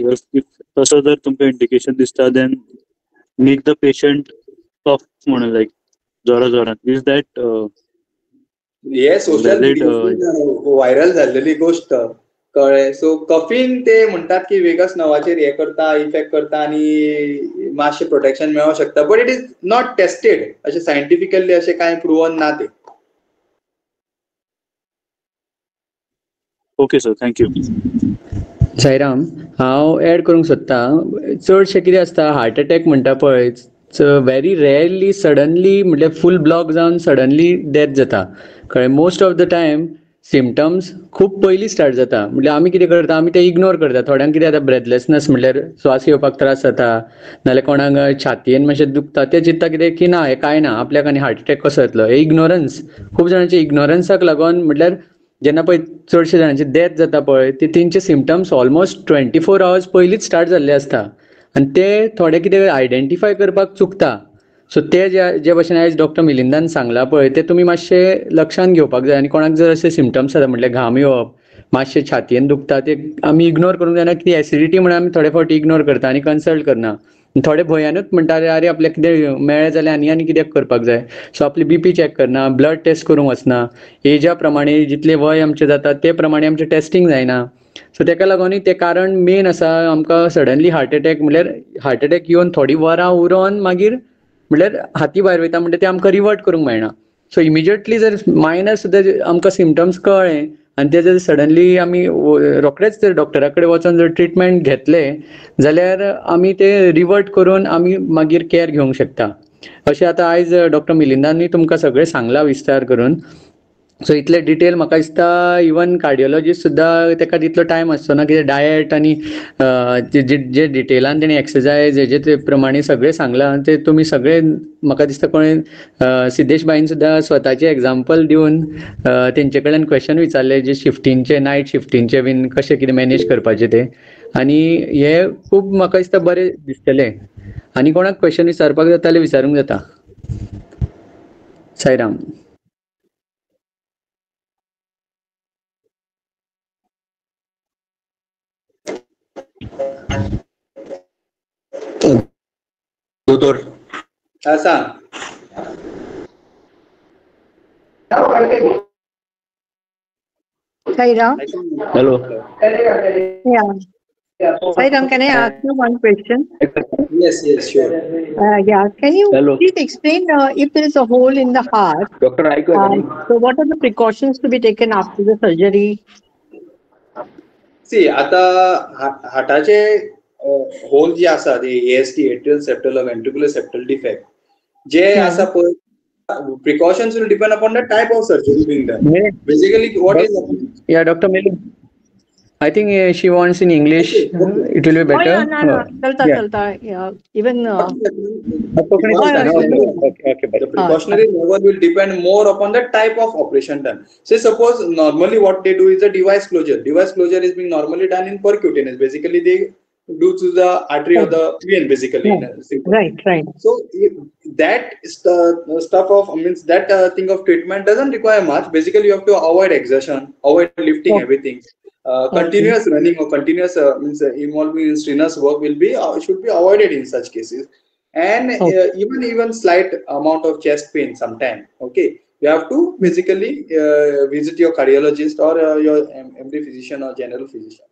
तसो जर तुमकां इंडिकेशन दिसता देन मेक द पेशंट कफ म्हणून लायक जोरान इज दॅट हे सोशल व्हायरल झालेली गोष्ट कळ्ळें. सो कफीन ते म्हणटात की वेगस नर्वाचेर हे करता, इफेक्ट करता आनी मातशें प्रोटेक्शन मेळोंक शकता, but it is not tested. अशें सायंटिफिकली अशें कांय प्रुवन ना ते. Okay sir, thank you. साईराम, हांव एड करूंक सोदता. चडशे कितें आसता हार्ट अटॅक म्हणटा पळय व्हेरी रेअरली सडनली म्हणजे फूल ब्लॉक जावन सडनली डेथ जाता. कळ्ळें? Most of the time symptoms खूब पयलीं स्टार्ट जाता. म्हणजे आमी कितें करता, आमी ते इग्नोर करता. थोड्यांक कितें जाता ब्रेथलेसनेस म्हणल्यार श्वास घेवपाक त्रास जाता, नाल्यार कोणाक छातयेन मातशें दुखता, ते चिंतता कितें की ना हें कांय ना, आपल्याक आनी हार्ट अटॅक कसो येतलो. हे इग्नोरन्स, खूब जाणांचे इग्नोरन्साक लागून म्हटल्यार जेन्ना पळय चडशे जाणांची डेथ जाता पळय ते तेंचे सिमटम्स ऑलमोस्ट 24 hours पयलींच स्टार्ट जाल्ले आसता आनी ते थोडे कितें आयडेंटिफाय करपाक चुकता. सो ते जे भशेन आयज डॉक्टर मिलिंदान सांगला पळय ते तुमी मातशें लक्षांत घेवपाक जाय. आनी कोणाक जर अशे सिमटम्स जाता म्हटल्यार घाम येवप, मातशें छातयेन दुखता, ते आमी इग्नोर करूंक जायना. की एसिडिटी म्हणून आमी थोडे फावटी इग्नोर करता आनी कन्सल्ट करना. थोडे भंयानूच म्हणटा अरे आपल्याक कितें मेळ्ळें जाल्यार आनी कित्याक करपाक जाय. सो आपली BP चॅक करना, ब्लड टेस्ट करूंक वचना, एजा प्रमाणे जितले वय आमचें जाता ते प्रमाणे आमचें टेस्टींग जायना. सो तेका लागून तें कारण मेन आसा. आमकां सडनली हार्ट अटॅक म्हळ्यार हार्ट अटॅक येवन थोडीं वरां उरोन मागीर म्हळ्यार हाती भायर वयता म्हणजे ते आमकां रिवर्ट करूंक मेळना. सो इमिजिएटली जर मायनर सुद्दां आमकां सिमटम्स कळ्ळे आनी ते जर सडनली आमी रोखडेच जर डॉक्टरा कडेन वचोन जर ट्रिटमेंट घेतले जाल्यार आमी ते रिवर्ट करून आमी मागीर केअर घेवंक शकता. अशें आतां आयज डॉक्टर मिलिंदांनी तुमकां सगळें सांगलां विस्तार करून. सो इतले डिटेल म्हाका दिसता इवन कार्डिओलॉजिस्ट सुद्दां तेका तितलो टायम आसचो ना, कितें डायट आनी जे डिटेलान तेणी एक्सरसायज हेजे प्रमाणे सगळें सांगलां ते तुमी सगळें म्हाका दिसता कोणें सिद्धेश बाईन सुद्दां स्वताचें एग्जाम्पल दिवन तेंचे कडल्यान क्वेश्चन विचारले जे शिफ्टींचे नायट शिफ्टींचे बीन कशें कितें मॅनेज करपाचें ते. आनी हे खूब म्हाका दिसता बरें दिसतलें. आनी कोणाक क्वेश्चन विचारपाक जाता जाल्यार विचारूंक जाता. साईराम. दोतोर सांग. Sairam? Hello. Yeah. Sairam, can I ask you one question? Yes, sure. Yeah, can you Hello. please explain if there is a hole in the heart, Doctor, so what are the precautions to be taken after the surgery? See आता हार्टाचे होल जे आसा ते ASD atrial septal ventricular septal defect जे आसा पळय precautions will depend upon the type of surgery being done. Basically, what is happening? Yeah, Dr. Milu. I think she wants in English. It will be better. Oh, yeah, no. Chalta. Yeah. Even. The precautionary level will depend more upon the type of operation done. Say, suppose normally what they do is a device closure. Device closure is being normally done in percutaneous. Basically, they due to the artery or the vein, basically. Right. So that stuff of means that thing of treatment doesn't require much. Basically, you have to avoid exertion, avoid lifting, everything. Continuous running or continuous means involving in strenuous work will be should be avoided in such cases. And even slight amount of chest pain sometime. Okay, you have to basically visit your cardiologist or your MD physician or general physician.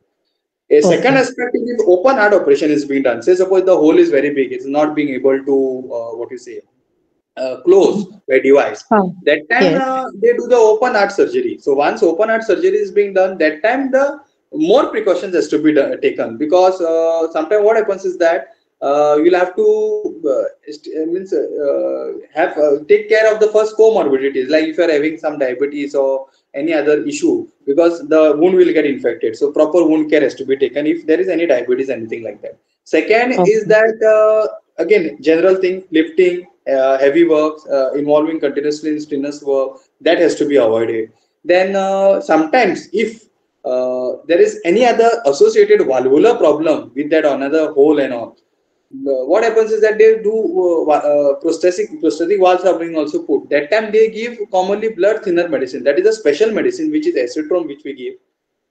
A second aspect is if open heart operation is being done. Say suppose the hole is very big, it's not being able to close by device. That time they do the open heart surgery. So once open heart surgery is being done, that time the more precautions has to be taken, because sometimes what happens is that you'll have to take care of the first comorbidities, like if you're having some diabetes or any other issue, because the wound will get infected. So proper wound care has to be taken if there is any diabetes, anything like that. Second is that again, general thing, lifting, heavy work involving continuously in strenuous work, that has to be avoided. Then sometimes if there is any other associated valvular problem with that another hole and all, what happens is that they do prosthetic valves are being also put. That time they give commonly blood thinner medicine. That is a special medicine which is acetone, which we give,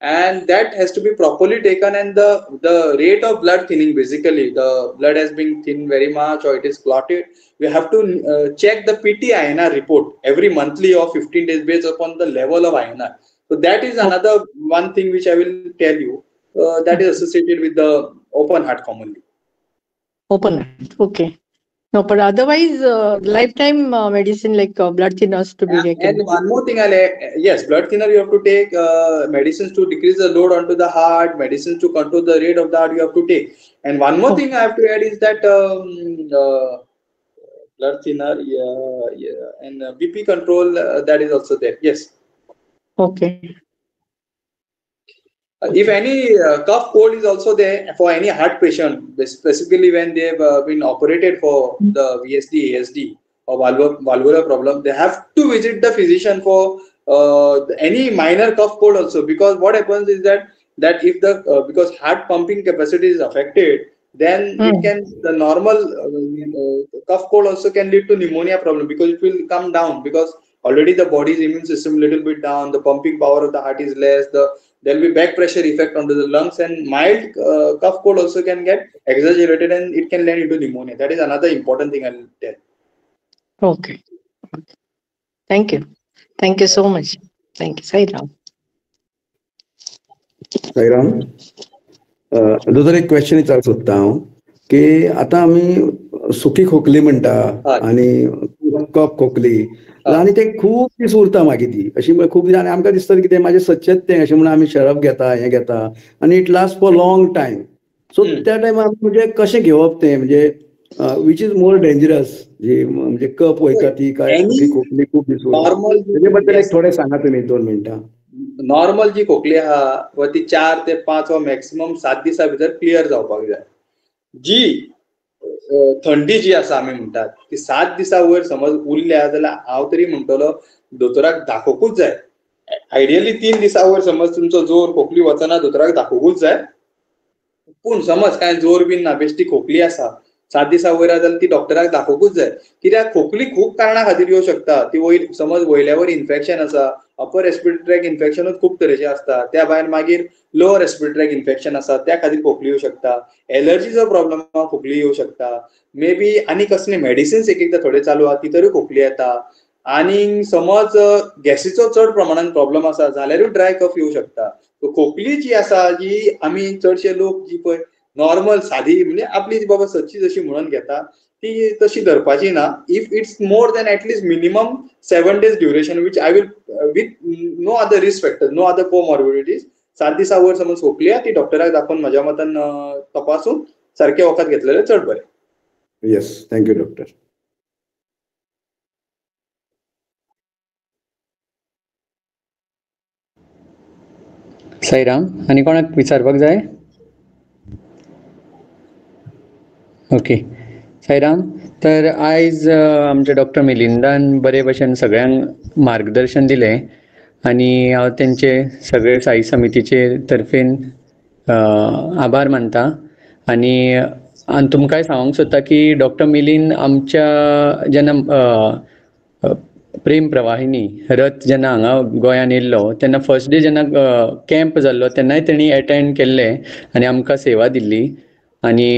and that has to be properly taken. And the rate of blood thinning, basically the blood has been thinned very much or it is clotted, we have to check the PT-INR report every monthly or 15 days based upon the level of INR. So that is another one thing which I will tell you that is associated with the open heart commonly. Open heart, okay. No, but otherwise, lifetime medicine like blood thinners to be taken. And one more thing, yes, blood thinner you have to take, medicines to decrease the load onto the heart, medicines to control the rate of the heart you have to take. And one more thing I have to add is that blood thinner, and BP control, that is also there. Yes. Okay. If any cough cold is also there for any heart patient, specifically when they have been operated for the VSD, ASD or valvular problem, they have to visit the physician for any minor cough cold also, because what happens is that if the because heart pumping capacity is affected, then it can, the normal cough cold also can lead to pneumonia problem, because it will come down, because already the body's immune system little bit down, the pumping power of the heart is less, there will be back pressure effect onto the lungs, and mild cough cold also can get exaggerated and it can lead into pneumonia. That is another important thing I will tell. Okay. Thank you. Thank you so much. Thank you. Sairam. Sairam, दुसरो एक question विचारच सोदता हांव की आतां आमी सुकी खोकली म्हणटा आनी कफ खोकली, आनी ते खूब दीस उरता मागीर ती अशी खूब दीस, आनी आमकां दिसता कितें म्हाजें सदचेंच तें अशें म्हणून आमी शरप घेता, हें घेता, आनी it last for long time. So त्या टायमार म्हणजे कशें घेवप तें, म्हणजे विच इज मोर डेंजरस, जी म्हणजे कफ वयता ती काय खोकली खूब दीस उरता, तेजे बद्दल एक थोडें सांगा तुमी 2 मिनटां. नॉर्मल जी खोकली आहा व ती 4 ते 5 वा मॅक्सिमम 7 दिसा भितर क्लियर जावपाक जाय. जी थंडी जी आसा आमी म्हणटात ती 7 दिसा वयर समज उरल्या जाल्यार हांव तरी म्हणटलो दोतोराक दाखोवपूच जाय. आयडियली 3 दिसा वयर समज तुमचो जोर खोकली वचना दोतोराक दाखोवपूच जाय. पूण समज कांय जोर बीन ना, बेश्टी खोकली आसा 7 दिसा वयर जाल्यार ती डॉक्टराक दाखोवपूच जाय. कित्याक खोकली खूब कारणां खातीर येवं शकता. ती समज वयल्या वयर इन्फेक्शन आसा, अपर रेस्पिरेटरी ट्रॅक इन्फेक्शनूच खूब तरेचे आसता, त्या भायर मागीर लोअर रेस्पिरेटरी ट्रॅक इन्फेक्शन आसा त्या खातीर खोकली येवं शकता, एलर्जीचो प्रॉब्लेम खोकली येवं शकता, मे बी आनी कसले मेडिसिन्स एकदा थोडे चालू आहा ती तरी खोकली येता, आनी समज गॅसीचो चड प्रमाणान प्रॉब्लेम आसा जाल्यारूय ड्राय कफ येवं शकता. खोकली जी आसा जी आमी चडशे लोक जी पळय नॉर्मल सादी म्हणजे आपली बाबा सदची जशी म्हणून घेता ती तशी धरपाची ना. If it's more than at least minimum 7 days duration which I will with no other risk factor, no other comorbidities, 7 दिसा वयर समज खोकली ती डॉक्टराक दाखोवन म्हज्या मतान तपासून सारके वखद घेतलेले चड बरें. Yes, thank you doctor. साईराम, आनी कोणाक विचारपाक जाय? ओके साईराम, तर आयज आमच्या डॉक्टर मिलिंदान बरे भशेन सगळ्यांक मार्गदर्शन दिलें आनी हांव तेंचे सगळे साई समितीचे तर्फेन आभार मानता. आणि तुमकांय सांगूंक सोदता की डॉक्टर मिलिंद आमच्या जेन्ना प्रेम प्रवाहिनी रथ जेन्ना हांगा गोंयान येयल्लो तेन्ना फर्स्ट डे जेन्ना कॅम्प जाल्लो तेन्नाय तेणी अटेंड केल्ले आनी आमकां सेवा दिल्ली आनी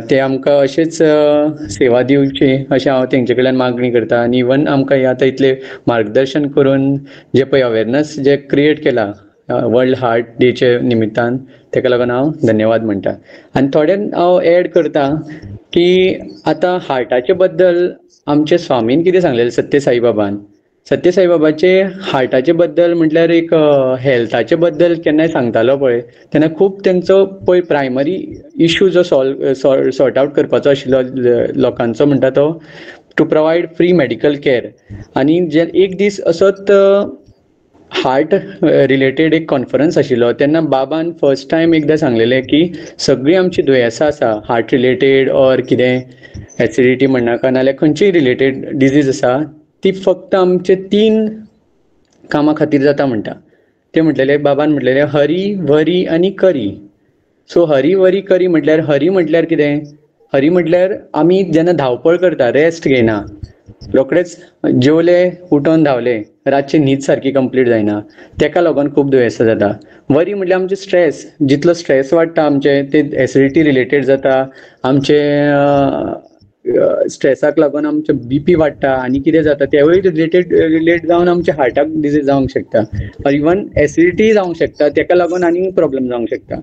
ते आमकां अशेंच सेवा दिवची अशें हांव तेंचे कडल्यान मागणी करता आनी इवन आमकां आतां इतले मार्गदर्शन करून जे पळय अवेरनस जे क्रिएट केला वर्ल्ड हार्ट डेचे निमित्तान तेका लागून हांव धन्यवाद म्हणटा आनी थोडें हांव एड करता की आतां हार्टाचे बद्दल आमचे स्वामीन कितें सांगलेलें सत्य साईबाबाचे हार्टाचे बद्दल म्हटल्यार एक हेल्थाचे बद्दल केन्नाय सांगतालो पळय तेन्ना खूब तेंचो पळय प्रायमरी इश्यू जो सॉर्ट आवट करपाचो आशिल्लो लोकांचो म्हणटा तो to provide free medical care आनी जे एक दीस असोच हार्ट रिलेटेड एक कॉन्फरन्स आशिल्लो तेन्ना बाबान फर्स्ट टायम एकदां सांगलेलें की सगळीं आमची दुयेंसां आसा हार्ट रिलेटेड ऑर कितें एसिडिटी म्हणनाका नाल्यार खंयचीय रिलेटेड डिजीज आसा ती फक्त आमचे 3 कामां खातीर जाता म्हणटा ते म्हटलेले बाबान म्हटलेले हरी वरी आनी करी सो हरी वरी करी म्हटल्यार हरी म्हटल्यार कितें हरी म्हटल्यार आमी जेन्ना धांवपळ करता रेस्ट घेयना रोखडेच जेवले उठोन धांवले रातची न्हीद सारकी कंप्लीट जायना तेका लागून खूब दुयेंसां जाता वरी म्हटल्यार आमचे स्ट्रेस जितलो स्ट्रेस वाडटा आमचे ते एसिडिटी रिलेटेड जाता आमचे स्ट्रेसाक लागून आमचे बीपी वाडटा आनी कितें जाता तेवूय रिलेट जावन आमच्या हार्टाक डिजीज जावंक शकता इवन एसिडिटी जावंक शकता तेका लागून आनी प्रॉब्लेम जावंक शकता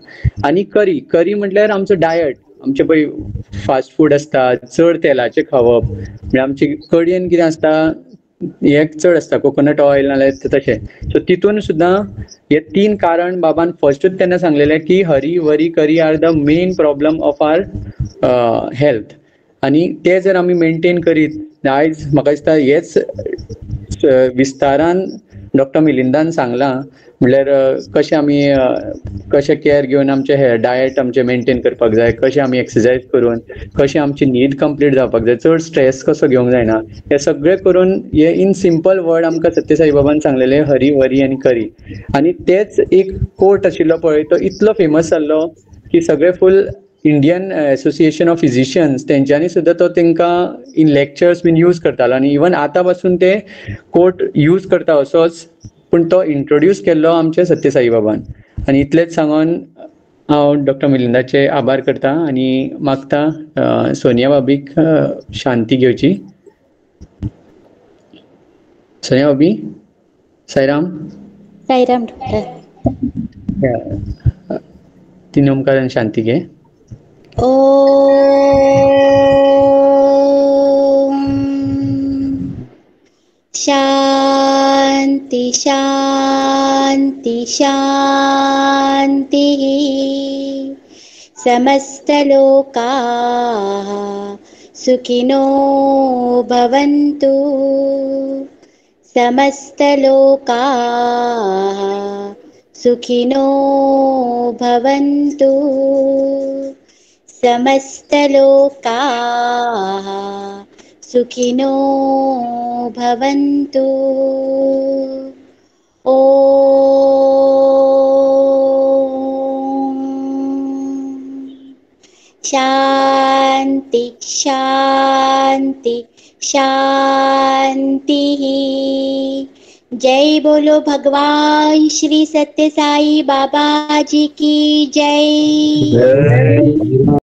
आनी करी म्हटल्यार आमचो डायट आमचे पळय फास्ट फूड आसता चड तेलाचें खावप म्हणजे आमची कडयेन कितें आसता हे चड आसता कोकोनट ऑयल नाल्यार तशें सो तितून सुद्दां हे 3 कारण बाबान फर्स्टूच तेन्ना सांगलेलें की hurry worry curry are the main problem of our health आनी ते जर आमी मेनटेन करीत आयज म्हाका दिसता हेच विस्तारान डॉक्टर मिलिंदान सांगलां म्हणल्यार कशें आमी कशें केअर घेवन आमचे हे डायट आमचे मेनटेन करपाक जाय कशें आमी एक्सरसायज करून कशें आमची न्हीद कंप्लीट जावपाक जाय चड स्ट्रेस कसो घेवंक जायना हे सगळें करून हे इन सिंपल वर्ड आमकां सत्य साई बाबान सांगलेलें हरी वरी आनी करी आनी तेच एक कोट आशिल्लो पळय तो इतलो फेमस जाल्लो की सगळे फूल इंडियन एसोसिएशन ऑफ फिजिशियन्स तेंच्यांनी सुद्दां तो तेंकां इन लेक्चर्स बीन यूज करतालो आनी इवन आतां पासून ते कोट यूज करता असोच पूण तो इंट्रोड्यूस केल्लो आमचे सत्य साई बाबान आनी इतलेंच सांगून हांव डॉक्टर मिलिंदाचे आभार करता आनी मागता सोनिया भाभीक शांती घेवची. सोनिया भाभी साईराम साईराम डॉक्टर तीन ओमकार शांती घे. शांति शांति शांति समस्तलोकाः सुखिनो भवन्तु समस्तलोकाः सुखिनो भवन्तु समस्तलोकाः सुखिनो भवन्तु. शांति शांति शांति. जय बोलो भगवान श्री सत्य साई बाबा जी की जय.